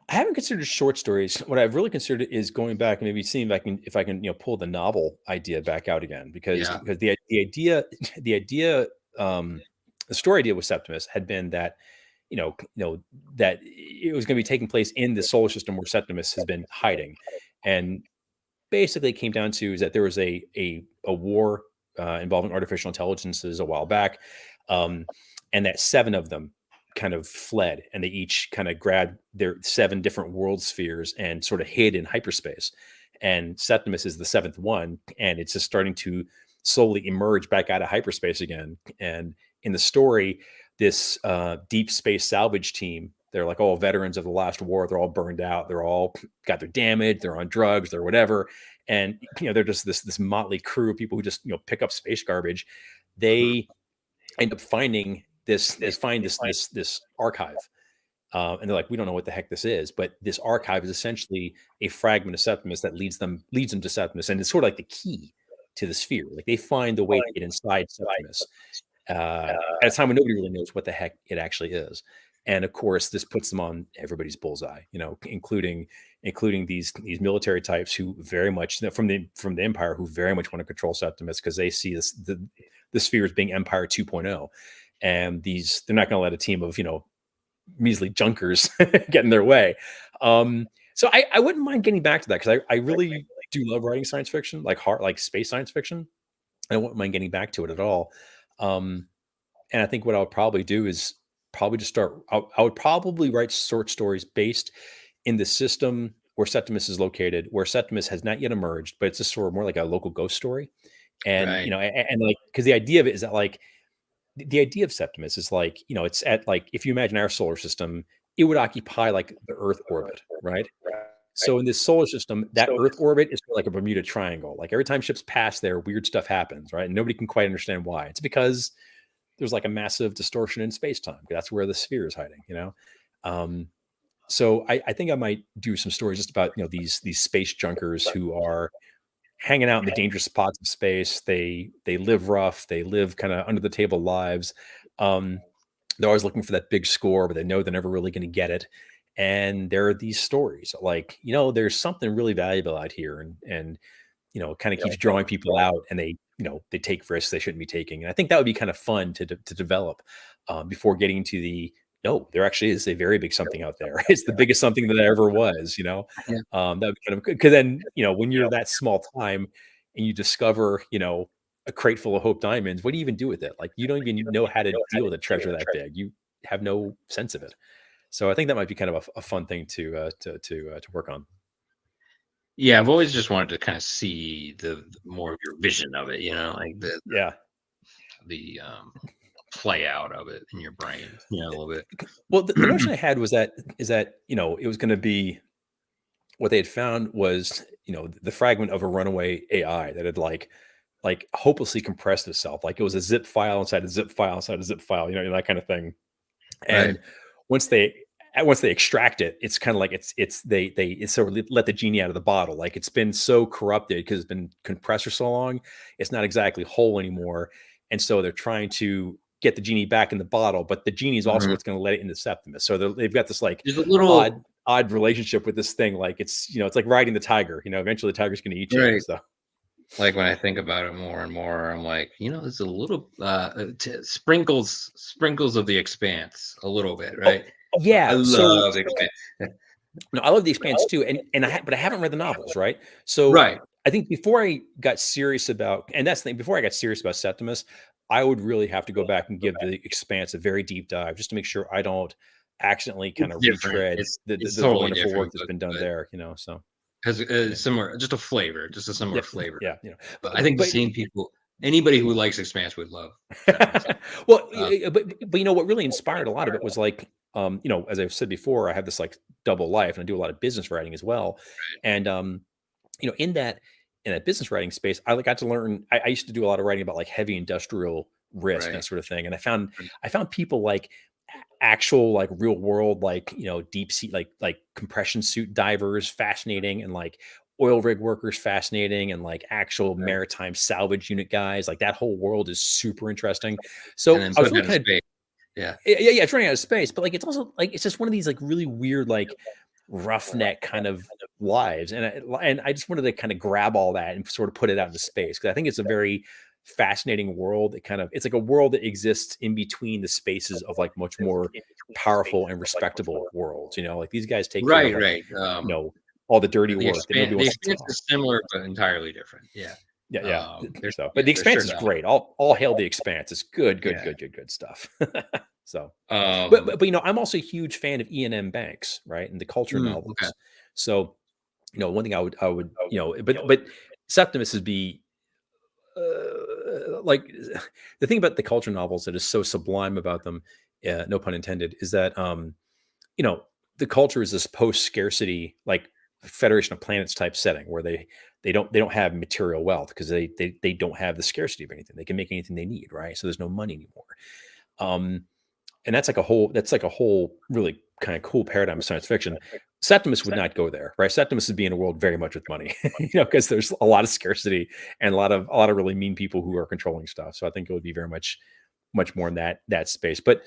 I haven't considered short stories. What I've really considered is going back and maybe seeing if I can pull the novel idea back out again, because Yeah. the idea the idea the story idea with Septimus had been that that it was going to be taking place in the solar system where Septimus has been hiding, and basically it came down to is that there was a war involving artificial intelligences a while back, and that seven of them kind of fled, and they each kind of grabbed their 7 different world spheres and sort of hid in hyperspace. And Septimus is the 7th one, and it's just starting to slowly emerge back out of hyperspace again. And in the story, this deep space salvage team, they're like all veterans of the last war. They're all burned out. They're all got their damage. They're on drugs. They're whatever. And they're just this motley crew of people who just pick up space garbage. They end up finding this archive, and they're like, we don't know what the heck this is, but this archive is essentially a fragment of Septimus that leads them to Septimus, and it's sort of like the key to the sphere. Like they find the way to get inside Septimus at a time when nobody really knows what the heck it actually is. And of course, this puts them on everybody's bullseye, including these military types who very much from the Empire, who very much want to control Septimus because they see the sphere as being Empire 2.0, and they're not going to let a team of measly junkers get in their way. So I wouldn't mind getting back to that because I really do love writing science fiction, like space science fiction. I wouldn't mind getting back to it at all. And I think what I would probably do is probably just start. I would probably write short stories based in the system where Septimus is located, where Septimus has not yet emerged, but it's just sort of more like a local ghost story. And Right. and like, because the idea of it is that like the idea of Septimus is like, it's at like, if you imagine our solar system, it would occupy like the Earth orbit, right? So in this solar system, that Earth orbit is like a Bermuda Triangle. Like every time ships pass there, weird stuff happens, right? And nobody can quite understand why. It's because there's like a massive distortion in space time. That's where the sphere is hiding. So I think I might do some stories just about these space junkers who are hanging out in the dangerous spots of space. They live rough. They live kind of under the table lives. They're always looking for that big score, but they know they're never really going to get it. And there are these stories like, there's something really valuable out here, and kind of keeps drawing people out, and they take risks they shouldn't be taking. And I think that would be kind of fun to develop before getting to no, there actually is a very big something out there. It's the biggest something that there ever was. Yeah. That would be kind of good. Because then, when you're that small time and you discover, a crate full of Hope diamonds, what do you even do with it? Like, you don't even know how to deal with a treasure that big. You have no sense of it. So I think that might be kind of a fun thing to work on. Yeah, I've always just wanted to kind of see the more of your vision of it, like the play out of it in your brain, a little bit. Well, the notion I had was that it was going to be, what they had found was the fragment of a runaway AI that had like hopelessly compressed itself, like it was a zip file inside a zip file inside a zip file, that kind of thing. Right. And once they extract it, it's kind of like it's sort of let the genie out of the bottle. Like it's been so corrupted because it's been compressed for so long, it's not exactly whole anymore. And so they're trying to get the genie back in the bottle, but the genie is also what's going to let it into Septimus. So they've got this like There's a little odd relationship with this thing. Like it's it's like riding the tiger. Eventually the tiger's going to eat you. right. So Like when I think about it more and more, I'm like, there's a little sprinkles of the Expanse, a little bit, right? yeah. I love the Expanse. No, I love the Expanse too, but I haven't read the novels, right? So Right. I think before I got serious about, and that's the thing, before I got serious about Septimus, I would really have to go back and give the Expanse a very deep dive just to make sure I don't accidentally kind of Different. retread It's the totally wonderful work different, that's been done there. So because similar, just a flavor, just a similar yeah, flavor. yeah, I think the but same people, anybody who likes Expanse would love. well, Uh, but what really inspired a lot of it was like, as I've said before, I have this like double life, and I do a lot of business writing as well. And in that business writing space, I got to learn. I used to do a lot of writing about like heavy industrial risk and that right. sort of thing. And I found people like actual like real world like deep sea like compression suit divers fascinating, and like oil rig workers fascinating, and like actual Right. maritime salvage unit guys. Like that whole world is super interesting. And So then I was put really that in kind of, space. Yeah. yeah, it's running out of space, but like it's also like it's just one of these like really weird like roughneck kind of lives, and I just wanted to kind of grab all that and sort of put it out into space because I think it's a very fascinating world. It's like a world that exists in between the spaces of like much more powerful and respectable worlds. Like these guys take care of Right. like Right. all the dirty The work that nobody Expanse, the wants to Expanse talk. is similar but entirely different. Yeah. Yeah. So, but Yeah, The they're Expanse sure is to. great. All hail The Expanse. It's good, good, Yeah. good, good, good stuff. So, Um, I'm also a huge fan of Ian M. Banks, right, and the culture okay. novels. So, one thing I would, but Septimus would be like the thing about the culture novels that is so sublime about them, no pun intended, is that you know the culture is this post scarcity like Federation of Planets type setting where they don't have material wealth because they don't have the scarcity of anything. They can make anything they need, right? So there's no money anymore. Um, and that's like a whole really kind of cool paradigm of science fiction. Septimus would not go there, right? Septimus would be in a world very much with money, because there's a lot of scarcity and a lot of really mean people who are controlling stuff. So I think it would be very much more in that space. But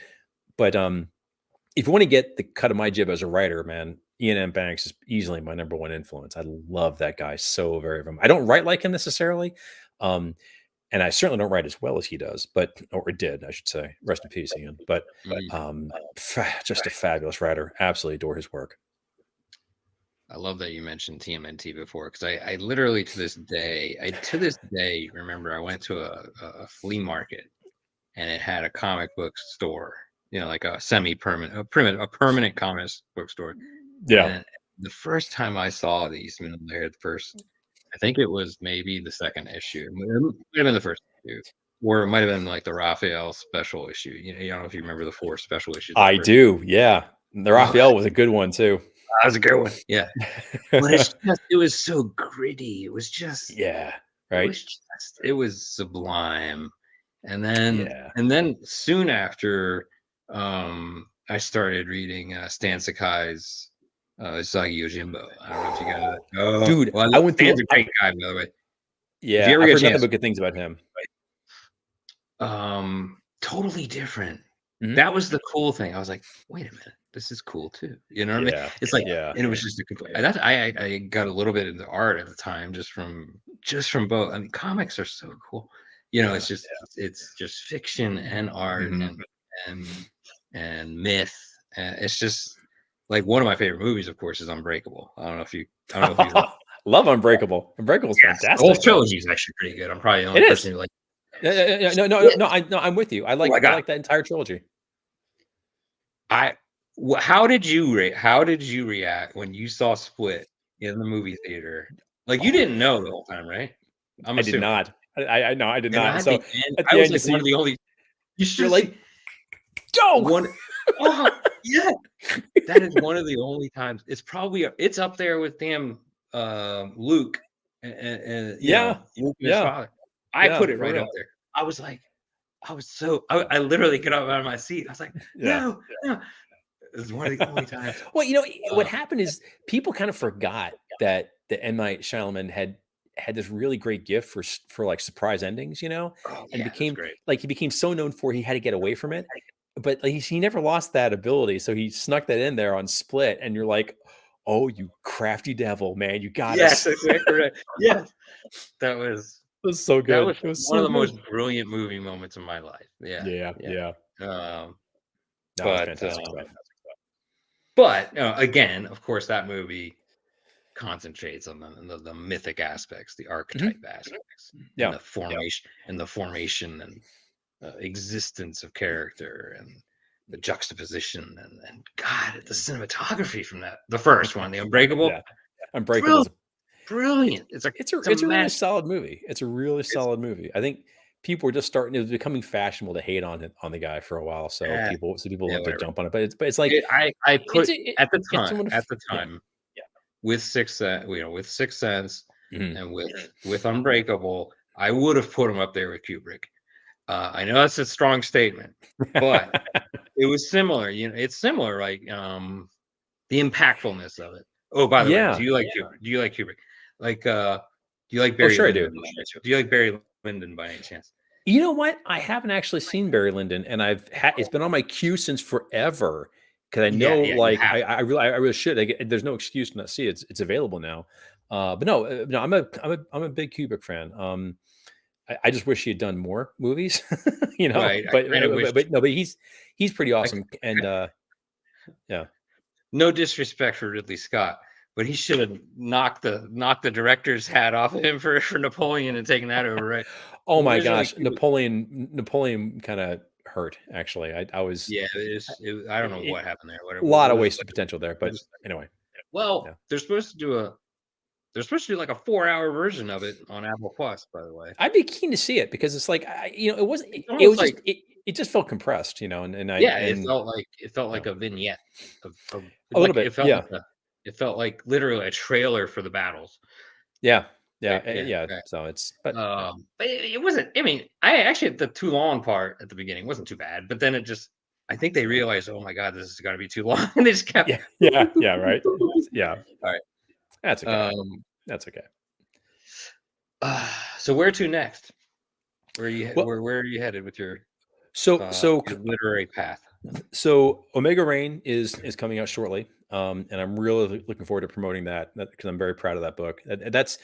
if you want to get the cut of my jib as a writer, man, Ian M. Banks is easily my number one influence. I love that guy so very much. I don't write like him necessarily. Um, and I certainly don't write as well as he does, or did, I should say. Rest in peace, Ian. But Mhm. just a fabulous writer. Absolutely adore his work. I love that you mentioned TMNT before because I literally to this day remember I went to a flea market and it had a comic book store, like a semi-permanent, a permanent comic book store. Yeah, And the first time I saw these, they had the first, I think it was maybe the second issue. It might have been the first issue, or it might have been like the Raphael special issue. I don't know if you remember the 4 special issues of the I first. do. Yeah, the Oh, Raphael was a good one too. that was a good one. Yeah, but it was so gritty. Yeah. It Right. was it was sublime. And then Yeah. soon after, I started reading Stan Sakai's Usagi Yojimbo. I don't know if you got it. Oh, Dude, well, I went through. Stan's a great guy, by the way. If you Yeah, ever I've get a heard nothing chance, but good things about him. totally different. Mhm. That was the cool thing. I was like, wait a minute, this is cool too. You know what I mean? Yeah. It's like, Yeah. and it was just a complete. That's I got a little bit into art at the time just from both. I mean, comics are so cool. Yeah. It's just fiction and art Mhm. and myth. And it's just like one of my favorite movies, of course, is Unbreakable. I don't know if you. Love Unbreakable. Unbreakable's Yes, the whole fantastic, man. trilogy is actually pretty good. I'm probably the only It person is. who like. Yeah, yeah, yeah. No, no, no, Yeah. no. I'm with you. I Oh my like I god. like that entire trilogy. I how did you react when you saw Split in the movie theater? Like, you Oh, didn't know the whole time, right? I'm I did assuming. not. I no, I did And not. I And so began at I the was end, you like one of see, the only you you're should like, see go. one. Oh, yeah. That is one of the only times. It's up there with damn, Luke and, Yeah, Luke and his yeah, father. I yeah, put it for right up real. there. I was like I literally get up out of my seat. I was like, Yeah. "No, no." It was one of the only times. Well, what Uh, happened is people kind of forgot that M. Night Shyamalan had this really great gift for like surprise endings, oh, and yeah, that's great. he became so known for he had to get away from it, but like, he never lost that ability, so he snuck that in there on Split, and you're like, oh, you crafty devil, man, you got Yes, us. exactly right. Yes, that was It was so that good. was It was one of so the good. most brilliant movie moments of my life. Yeah, Yeah, yeah. yeah. Um, No, it's but, fantastic stuff. again, of course, that movie concentrates on the mythic aspects, the Mhm. archetype aspects, and Yeah. the formation and existence of character and the juxtaposition and God, the cinematography from the first one, The Unbreakable, Yeah. Unbreakable brill- is brilliant. It's a it's a really masterpiece. solid movie. It's a really It's solid movie. I think people were just starting. It was becoming fashionable to hate on the guy for a while. eh, So people yeah, love to whatever. jump on it. But it's like I it's put it, at the it's time one of at the yeah. time with Sixth Sense, with Sixth Sense, Mhm. and with Unbreakable, I would have put him up there with Kubrick. I know that's a strong statement, but it was similar. It's similar, like, the impactfulness of it. Oh, by the way, Yeah. Do you like Kubrick? Like, do you like Oh, Barry sure I Lyndon? do. Do you like Barry Lyndon by any chance? You know what? I haven't actually seen Barry Lyndon, and it's been on my queue since forever because I Yeah, know, yeah, you like, have. I really should. Like, there's no excuse to not see it. It's available now. But no, no, I'm a big Kubrick fan. I just wish he had done more movies, Right. I but, kind of wish. but no, but he's pretty I, awesome. And yeah, no disrespect for Ridley Scott, but he should have knocked the director's hat off of him for Napoleon and taken that over, right? Oh my Originally, gosh, Napoleon kind of hurt actually. I was yeah, it is. I don't know it, what happened there. a Whatever. lot It of was wasted like potential there, it but was. anyway, yeah. Well, they're supposed to do like a 4-hour version of it on Apple Plus, by the way. I'd be keen to see it because it's like it wasn't. It's It almost was just like, it just felt compressed, and I yeah, and it felt yeah, like a vignette of a little like bit, yeah, it felt like literally a trailer for the battles. yeah, yeah, Right, yeah, yeah. right. So but yeah, But it wasn't. I mean, I actually the too long part at the beginning wasn't too bad, but then it just. I think they yeah, realized, oh my god, this is going to be too long, and they just kept. yeah, yeah, yeah, right, yeah. All right. That's okay. Um. That's okay. So where to next? Well, Where are you headed with so so your literary path? so Omega Rain is coming out shortly, and I'm really looking forward to promoting that because I'm very proud of that book. That's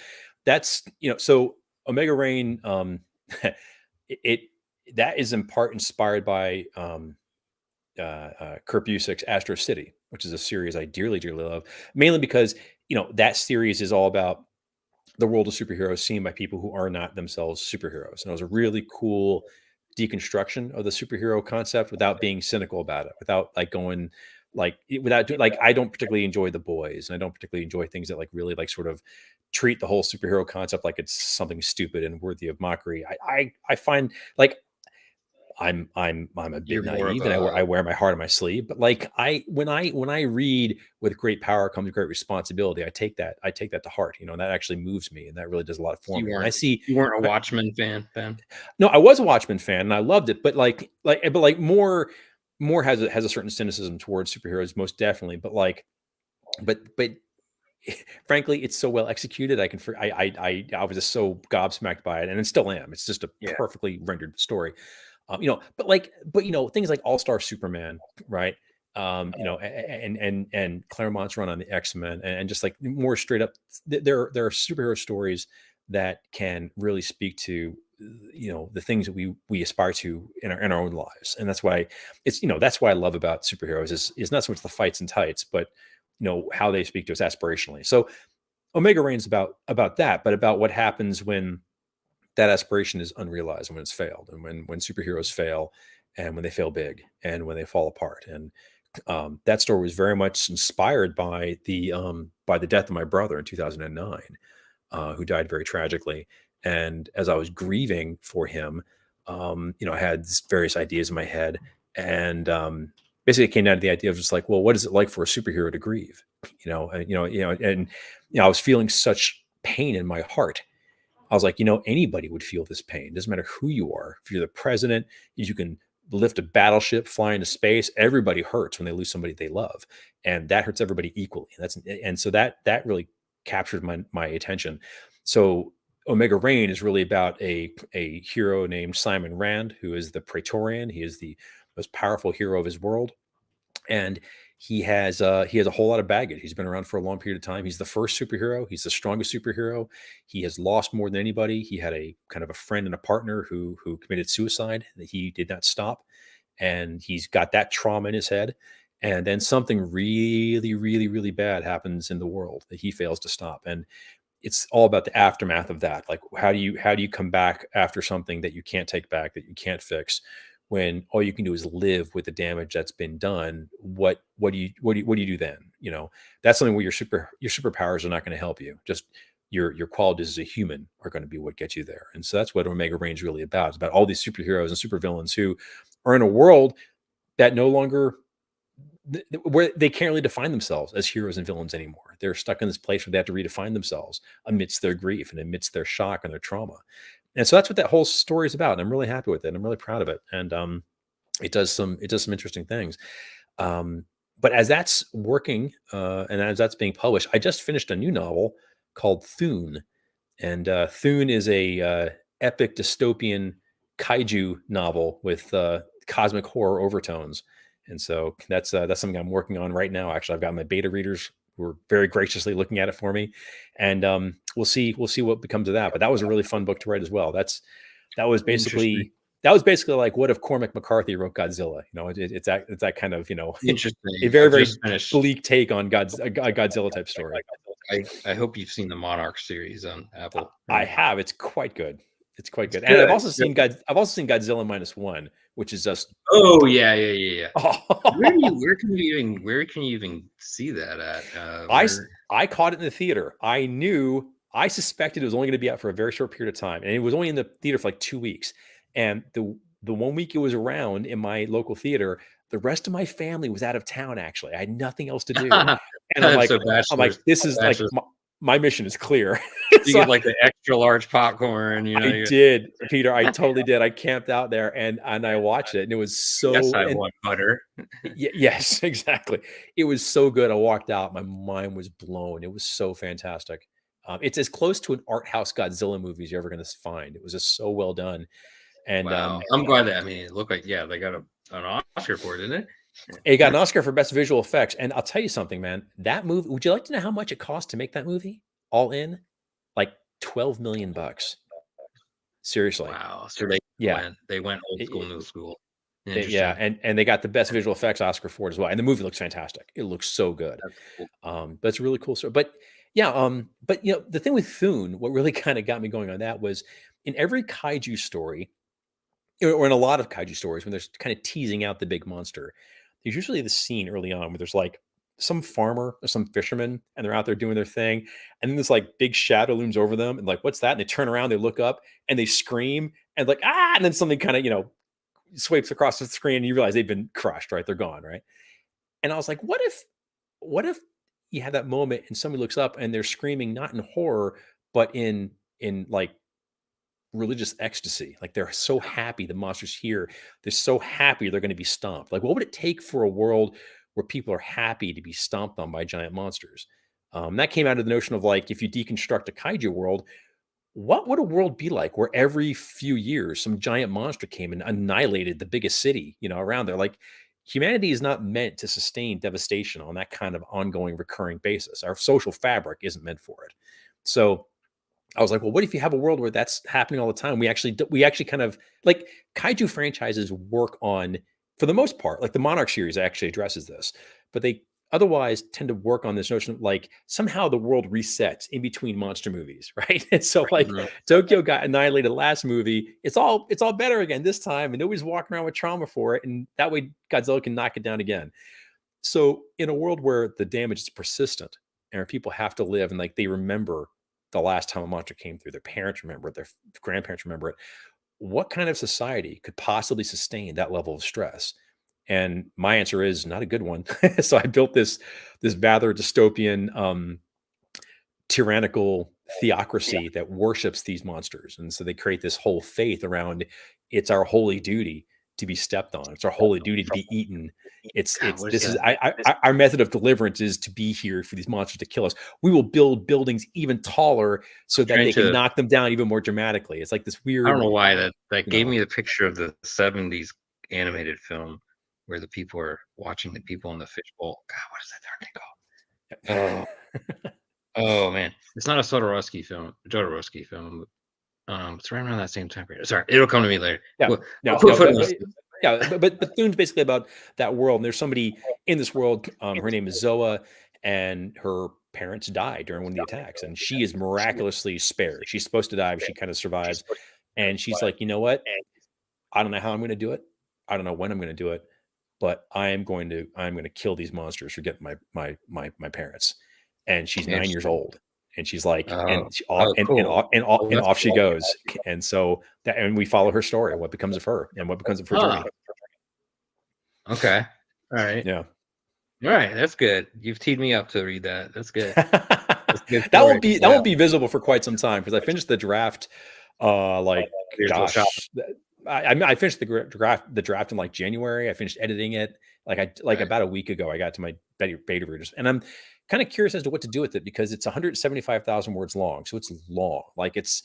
so Omega Rain, it that is in part inspired by Kurt Busiek's Astro City, which is a series I dearly dearly love, mainly because that series is all about the world of superheroes seen by people who are not themselves superheroes. And it was a really cool deconstruction of the superhero concept without being cynical about it, without like going without doing like I don't particularly enjoy The Boys, and I don't particularly enjoy things that like really like sort of treat the whole superhero concept like it's something stupid and worthy of mockery. I find like I'm a bit You're more of naive, and I wear my heart on my sleeve. But like when I read with great power comes great responsibility, I take that to heart. And that actually moves me, and that really does a lot for you me. And I weren't see, you weren't a I- Watchmen fan then? no, I was a Watchmen fan, and I loved it. But like more has a certain cynicism towards superheroes, most definitely. But but frankly, it's so well executed. I was just so gobsmacked by it, and I still am. It's just a Yeah. perfectly rendered story. But things like All Star Superman, right? And Claremont's run on the X-Men, and just like more straight up, there are superhero stories that can really speak to the things that we aspire to in our own lives. And that's why I love about superheroes is not so much the fights and tights, but how they speak to us aspirationally. So Omega Reign's about that, but about what happens when that aspiration is unrealized and when it's failed, and when superheroes fail, and when they fail big, and when they fall apart. And that story was very much inspired by the death of my brother in 2009, who died very tragically. And as I was grieving for him, I had various ideas in my head, and basically it came down to the idea of just like, well, what is it like for a superhero to grieve? I was feeling such pain in my heart. I was like, anybody would feel this pain. It doesn't matter who you are. If you're the president, you can lift a battleship, fly into space. Everybody hurts when they lose somebody they love, and that hurts everybody equally. And so that really captured my attention. So Omega Rain is really about a hero named Simon Rand, who is the Praetorian. He is the most powerful hero of his world, and he has a whole lot of baggage. He's been around for a long period of time. He's the first superhero. He's the strongest superhero. He has lost more than anybody. He had a kind of a friend and a partner who committed suicide that he did not stop, and he's got that trauma in his head. And then something really, really, really bad happens in the world that he fails to stop. And it's all about the aftermath of that. Like how do you come back after something that you can't take back, that you can't fix, when all you can do is live with the damage that's been done? What do you do then? That's something where your superpowers are not going to help you. Just your qualities as a human are going to be what gets you there. And so that's what Omega Range is really about. It's about all these superheroes and supervillains who are in a world that no longer where they can't really define themselves as heroes and villains anymore. They're stuck in this place where they have to redefine themselves amidst their grief and amidst their shock and their trauma. And so that's what that whole story is about. And I'm really happy with it. I'm really proud of it. And it does some interesting things. Um, but as that's working, and as that's being published, I just finished a new novel called Thune. And Thune is a epic dystopian kaiju novel with cosmic horror overtones. And so that's something I'm working on right now. Actually, I've got my beta readers who are very graciously looking at it for me, and we'll see what becomes of that. But that was a really fun book to write as well. That was Interesting. basically that was basically like, what if Cormac McCarthy wrote Godzilla? It's that kind of, a Interesting. very, I've very just finished. bleak take on a Godzilla type story. I hope you've seen the Monarch series on Apple. I Right? have. It's quite good. It's quite It's good. And good. I've also seen Godzilla -1, which is just Oh yeah. oh, Where can you even see that at? I Where? I caught it in the theater. I suspected it was only going to be out for a very short period of time, and it was only in the theater for like 2 weeks. And the 1 week it was around in my local theater, the rest of my family was out of town. Actually, I had nothing else to do, and So I'm like, this is like bachelors. my mission is clear. You So get like the extra large popcorn. I did, Peter. I totally did. I camped out there and I watched it, and it was Yes, so. I And want butter. yes, exactly. It was so good. I walked out. My mind was blown. It was so fantastic. It's as close to an art house Godzilla movie as you're ever going to find. It was just so well done. And Wow, I'm glad that. I mean, it looked like they got an Oscar for it, didn't it got an it? Oscar for Best Visual Effects. And I'll tell you something, man. That movie, would you like to know how much it cost to make that movie? All in? Like 12 million bucks. Seriously. Wow. So Yeah. they went old school, It- new school. yeah, Interesting. and they got the Best Visual Effects Oscar for it as well. And the movie looks fantastic. It looks so good. That's cool. But it's a really cool story. But yeah, but the thing with Thune, what really kind of got me going on that was in every kaiju story, or in a lot of kaiju stories, when there's kind of teasing out the big monster, there's usually the scene early on where there's like some farmer or some fisherman and they're out there doing their thing. And then this like big shadow looms over them and like, what's that? And they turn around, they look up and they scream and like, ah, and then something kind of, swipes across the screen and you realize they've been crushed, right? They're gone, right? And I was like, what if you have that moment and somebody looks up and they're screaming not in horror, but in like religious ecstasy. Like they're so happy the monster's here. They're so happy they're going to be stomped. Like what would it take for a world where people are happy to be stomped on by giant monsters? That came out of the notion of like if you deconstruct a kaiju world, what would a world be like where every few years some giant monster came and annihilated the biggest city, around there? Like humanity is not meant to sustain devastation on that kind of ongoing recurring basis. Our social fabric isn't meant for it. So I was like, well, what if you have a world where that's happening all the time? We actually kind of like kaiju franchises work on, for the most part, like the Monarch series actually addresses this, but they otherwise tend to work on this notion of like somehow the world resets in between monster movies, right? And so like Mhm. Tokyo got annihilated last movie, it's all better again this time, and nobody's walking around with trauma for it, and that way Godzilla can knock it down again. So in a world where the damage is persistent and where people have to live and like they remember the last time a monster came through, their parents remember it, their grandparents remember it, what kind of society could possibly sustain that level of stress? And my answer is not a good one. So I built this rather dystopian tyrannical theocracy that worships these monsters. And so they create this whole faith around it's our holy duty to be stepped on. It's our holy duty to be eaten. God, It's what is this is that? our method of deliverance is to be here for these monsters to kill us. We will build buildings even taller so that Trying they can to. knock them down even more dramatically. It's like this I don't weird, know why that you gave know. me the picture of the '70s animated film where the people are watching the people in the fishbowl. God, what is that darn thing called? Oh man, it's not a Jodorowsky film. It's right around that same time period. Sorry, it'll come to me later. Yeah, We'll no, put no, footnotes. but Thune's basically about that world. And there's somebody in this world. Her name is Zoa, and her parents die during one of the attacks, and she is miraculously spared. She's supposed to die, but she kind of survives. And she's like, you know what? I don't know how I'm going to do it. I don't know when I'm going to do it, but I'm going to kill these monsters for getting my parents. And she's 9 years Interesting. old, and she's like, Oh, and she, oh, cool. Oh, and that's off she cool. goes. And so and we follow her story and what becomes of her and what becomes of her Huh. journey. Okay. All right. Yeah. All right. That's good. You've teed me up to read that. That's good. That's a good that story. won't be that Yeah. won't be visible for quite some time because I finished the draft. Like You're still shopping. gosh, I finished the draft in like January. I finished editing it like Okay. about a week ago. I got to my beta readers, and I'm kind of curious as to what to do with it because it's 175,000 words long, so it's long. Like Okay. it's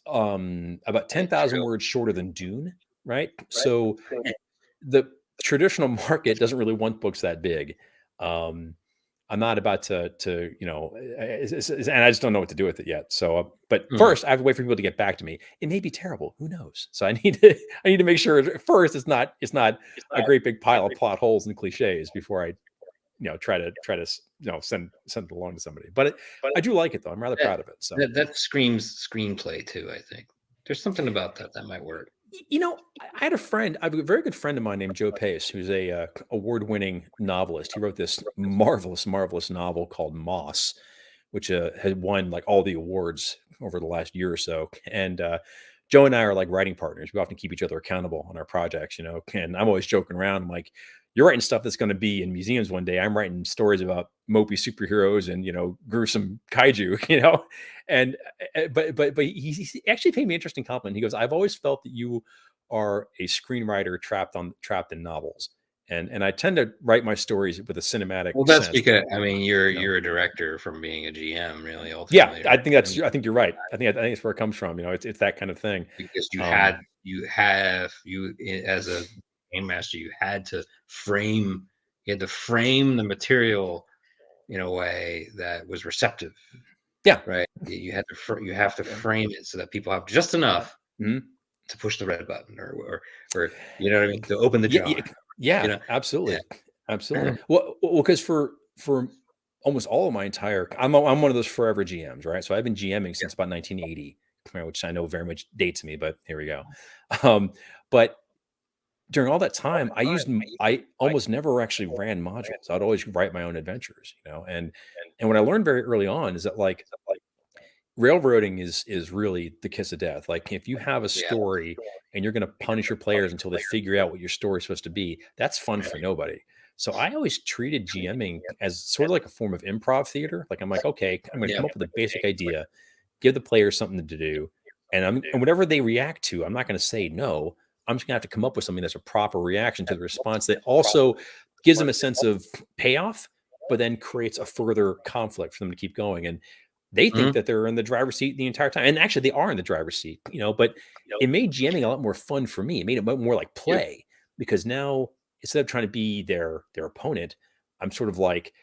about It's 10,000 real. words shorter than Dune, right? So the traditional market doesn't really want books that big. Um, I'm not about to and I just don't know what to do with it yet. So, but Hmm. first I have to wait for people to get back to me. It may be terrible. Who knows? So I need to make sure first it's not a great big pile of plot holes and cliches before I try to send it along to somebody. But I do like it though. I'm rather proud of it. So that screams screenplay too. I think there's something about that might work. I had a friend, I have a very good friend of mine named Joe Pace, who's a award-winning novelist. He wrote this marvelous, marvelous novel called Moss, which had won like all the awards over the last year or so. And Joe and I are like writing partners. We often keep each other accountable on our projects, And I'm always joking around. I'm like, you're writing stuff that's going to be in museums one day. I'm writing stories about mopey superheroes and gruesome kaiju, And but he actually paid me an interesting compliment. He goes, "I've always felt that you are a screenwriter trapped in novels." And I tend to write my stories with a cinematic Well, that's sense. because I mean you're You know? you're a director from being a GM, really, Yeah, ultimately, I right? I think you're right. I think it's where it comes from. It's that kind of thing. Because Um, as a game master, you had to frame the material in a way that was receptive, yeah. right? You have to frame it so that people have just enough Mhm. to push the red button or you know what I mean, to open the Yeah, yeah, jar, you yeah, know? Yeah. absolutely, absolutely. Well, because for almost all of my entire, I'm one of those forever GMs, right? So I've been GMing since about 1980, right, which I know very much dates me, but here we go. Um, but during all that time, I almost never actually ran modules. I'd always write my own adventures, and what I learned very early on is that like railroading is really the kiss of death. Like if you have a Yeah. story and you're going to punish your players until they figure out what your story is supposed to be, that's fun for nobody. So I always treated GMing as sort of like a form of improv theater. Like I'm like, okay, I'm going to Yeah. come up with a basic idea, give the players something to do, and whatever they react to, I'm not going to say no. I'm just going to have to come up with something that's a proper reaction to the response that also gives them a sense of payoff, but then creates a further conflict for them to keep going. And they think Mhm. that they're in the driver's seat the entire time. And actually they are in the driver's seat, but it made GMing a lot more fun for me. It made it more like Yeah. play because now instead of trying to be their opponent, I'm sort of like,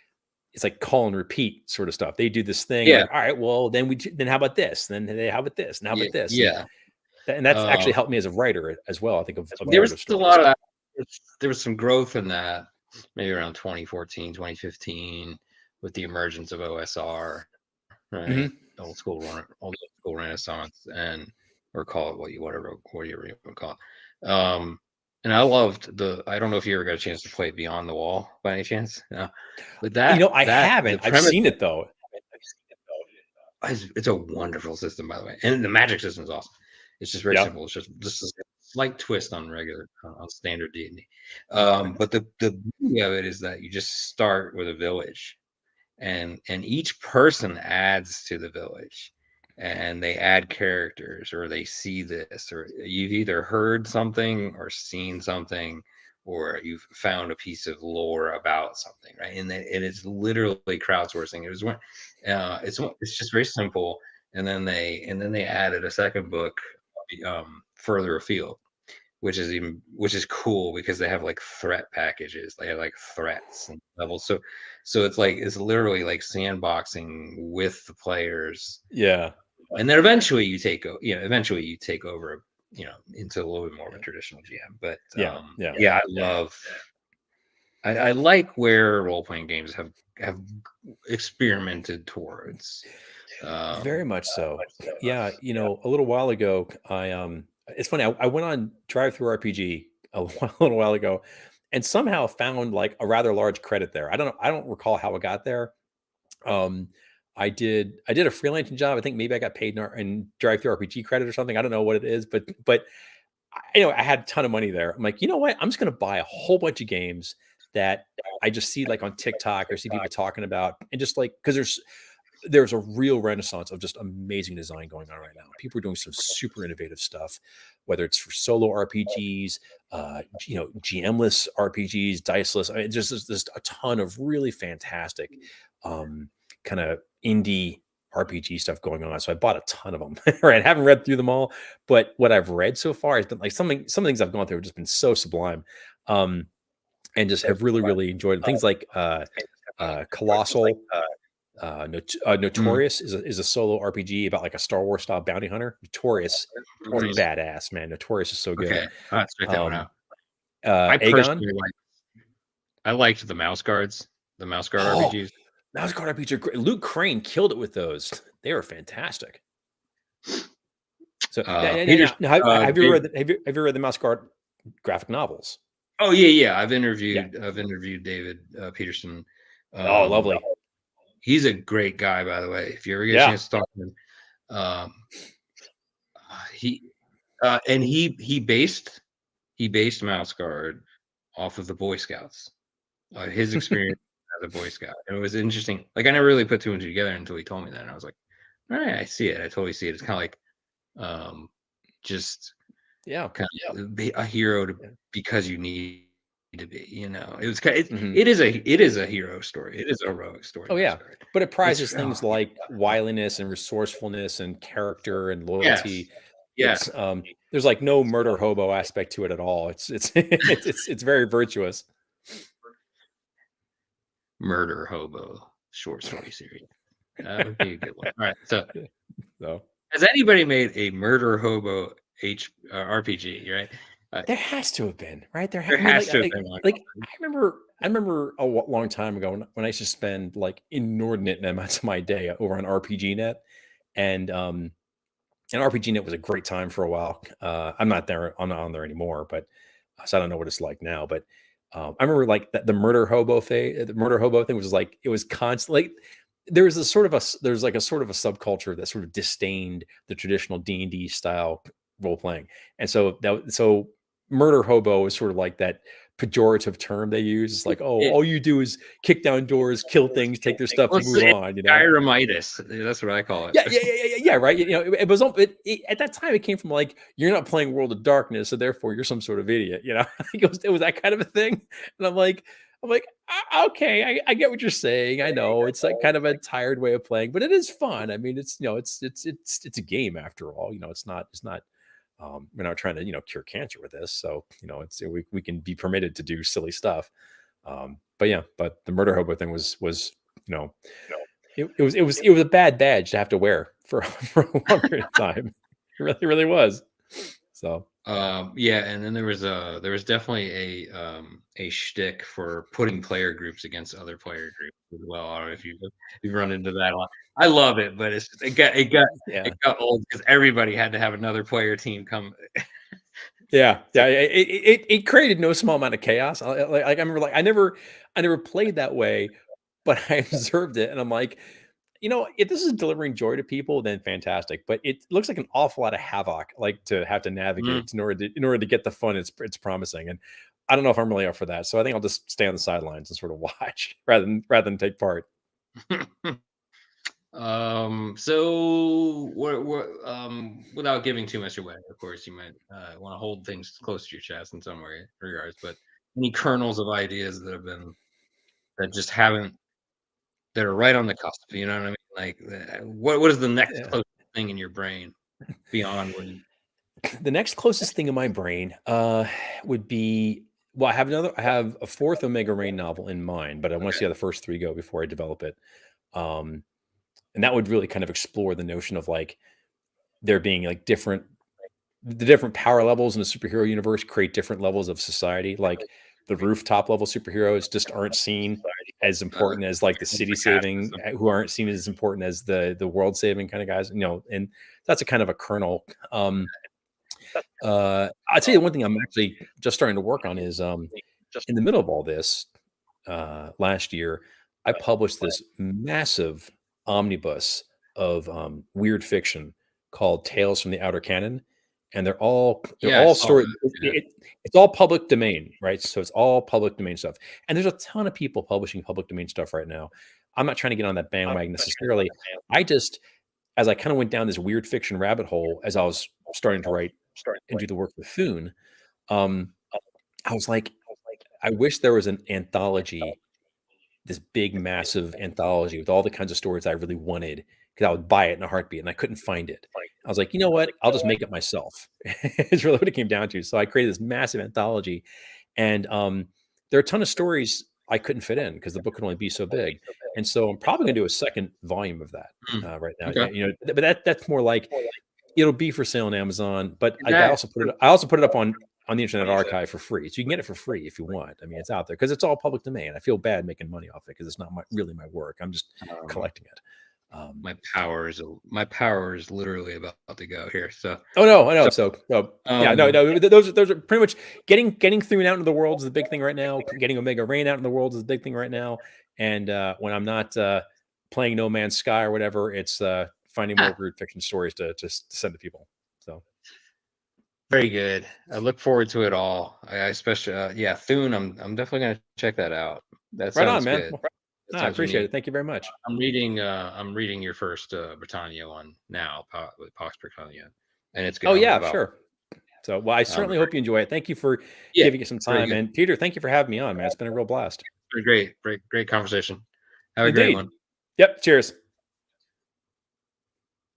it's like call and repeat sort of stuff. They do this thing. I'm Yeah. like, all right, well, then how about this? Then how about this? And how Yeah. about this? Yeah. And that's actually Um, helped me as a writer as well. I think of there was narrative a lot stories. of that. There was some growth in that maybe around 2014, 2015 with the emergence of OSR, right? Hmm. Old school Renaissance, and or call it whatever you would call it. And I loved I don't know if you ever got a chance to play Beyond the Wall by any chance. No. But I the haven't. I've premise, seen it though. it's a wonderful system, by the way, and the magic system is awesome. It's just very Yeah. simple. It's just a slight twist on regular on standard D&D. But the beauty of it is that you just start with a village, and each person adds to the village, and they add characters, or they see this, or you've either heard something or seen something, or you've found a piece of lore about something, right? And it's literally crowdsourcing. It's just very simple. And then they added a second book, further afield, which is cool because they have like threat packages. They have like threats and levels. So it's literally like sandboxing with the players. Yeah. And then eventually you take over, into a little bit more of a traditional GM. But Yeah. Yeah. yeah, I like where role playing games have experimented towards. Very Um, much so. Yeah, a little while ago, it's funny. I went on Drive Through RPG a little while ago, and somehow found like a rather large credit there. I don't recall how I got there. Um, I did a freelancing job. I think maybe I got paid in Drive Through RPG credit or something. I don't know what it is, but I had a ton of money there. I'm like, you know what? I'm just going to buy a whole bunch of games that I just see like on TikTok or see people talking about, and just like because there's a real renaissance of just amazing design going on right now. People are doing some super innovative stuff, whether it's for solo RPGs, GMless RPGs, diceless. I mean, just a ton of really fantastic, kind of indie RPG stuff going on. So I bought a ton of them. Right, I haven't read through them all, but what I've read so far has been like some things I've gone through have just been so sublime, and just have really really enjoyed them. Things like Colossal. Mm, Notorious is a solo RPG about like a Star Wars style bounty hunter. Notorious is nice. badass, man. Notorious is so good. Okay, I'll have to check that one Um, out. I Aegon. personally I liked the mouse guard Oh, RPGs. Mouse Guard RPGs are great. Luke Crane killed it with those. They were fantastic. So Peter's now, have you Dave, read have you read the Mouse Guard graphic novels? oh yeah, Yeah. I've interviewed David Peterson. Oh, Um, lovely. he's a great guy, by the way. If you ever get a Yeah. chance to talk to him, um, he and he based Mouse Guard off of the Boy Scouts. His experience as a Boy Scout, and it was interesting. Like I never really put two and two together until he told me that, and I was like, all right, I see it. I totally see it. It's kind of like just Yeah. kind of be a hero to because you need to be. You know, it was Hmm. it is a hero story. It is a heroic story. Oh Mouse yeah, Guard. but it It's prizes things like wiliness and resourcefulness and character and yes, loyalty. yes, There's like no murder hobo aspect to it at all. It's it's very virtuous. Murder Hobo short story series. That would be a good one. All right, so So has anybody made a Murder Hobo RPG? Right, there has to have been, right? there I mean, has to have been one. I remember a long time ago when I used to spend like inordinate amounts of my day over on RPG Net, and RPG Net was a great time for a while. I'm not there on there anymore, but so I don't know what it's like now. But I remember like the murder hobo thing. The murder hobo thing was like it was constant. Like there was a sort of there's like a sort of a subculture that sort of disdained the traditional D&D style role playing, and so murder hobo is sort of like that pejorative term they use. It's like, oh, It, all you do is kick down doors, kill things, take their stuff, well, and move it's on. You know. Gyramitis. That's what I call it. Yeah, right. You know, it was at that time. It came from like you're not playing World of Darkness, so therefore you're some sort of idiot. You know, it was that kind of a thing. And I'm like, okay, I get what you're saying. I know it's like kind of a tired way of playing, but it is fun. I mean, it's it's a game after all. You know, it's not. We're not trying to cure cancer with this, so it's we can be permitted to do silly stuff. But yeah, but the murder hobo thing was you know it was a bad badge to have to wear for for a long period of time. It really was. So Yeah, and then there was definitely a shtick for putting player groups against other player groups as well. I don't know if you've run into that a lot. I love it, but yeah, it got old because everybody had to have another player team come. yeah. So, It created no small amount of chaos. I remember like I never played that way, but I observed it, and I'm like, if this is delivering joy to people, then fantastic. But it looks like an awful lot of havoc, like to have to mm. navigate in order to get the fun it's promising. And I don't know if I'm really up for that. So I think I'll just stay on the sidelines and sort of watch rather than take part. So without giving too much away, of course, you might want to hold things close to your chest in some regards, but any kernels of ideas that just haven't that are right on the cusp, you know what I mean? Like, what is the next Yeah. closest thing in your brain beyond what you The next closest thing in my brain would be well, I have a fourth Omega Rain novel in mind, but I want to okay. see how the first three go before I develop it. Um, and that would really kind of explore the notion of like there being like the different power levels in the superhero universe create different levels of society. Like the rooftop level superheroes just aren't seen as important as like the city saving, Sarcasm. who aren't seen as important as the world saving kind of guys. And that's a kind of a kernel. I'd say the one thing I'm actually just starting to work on is in the middle of all this last year, I published this massive omnibus of weird fiction called Tales from the Outer Canon, and they're Yeah, I all saw story. that. Yeah. It's all public domain, right? So it's all public domain stuff, and there's a ton of people publishing public domain stuff right now. I'm not trying to get on that bandwagon necessarily. I just, as I kind of went down this weird fiction rabbit hole, as I was starting to write and do the work with Foon, um, I was like, I wish there was an anthology, this big, massive anthology with all the kinds of stories I really wanted, because I would buy it in a heartbeat, and I couldn't find it. I was like, you know what? I'll just make it myself. It's really what it came down to. So I created this massive anthology, and there are a ton of stories I couldn't fit in because the book could only be so big. And so I'm probably going to do a second volume of that Mm, right now. okay. But that's more like it'll be for sale on Amazon. But Is I that also put it up on the Internet what you said? Archive for free, so you can get it for free if you want. I mean, it's out there because it's all public domain. I feel bad making money off it because it's not really my work. I'm just Um, collecting it. my power is literally about to go here. Oh no, I So know. So yeah, no, um, no. Those are pretty much getting Thune out into the world is the big thing right now. Getting Omega Rain out in the world is the big thing right now. And when I'm not playing No Man's Sky or whatever, it's finding more weird fiction stories to send to people. So very good. I look forward to it all. I especially yeah, Thune. I'm definitely gonna check that out. That right on, sounds man. good. Well, That no, I sounds appreciate unique. it. Thank you very much. I'm reading your first Britannia one now, with Pax Britannia, and it's good. Oh I'm yeah, about sure. So well, I certainly hope you enjoy it. Thank you for yeah, giving it some very time. good. And Peter, thank you for having me on, man. It's been a real blast. Great conversation. Have a great Indeed. one. Yep. Cheers.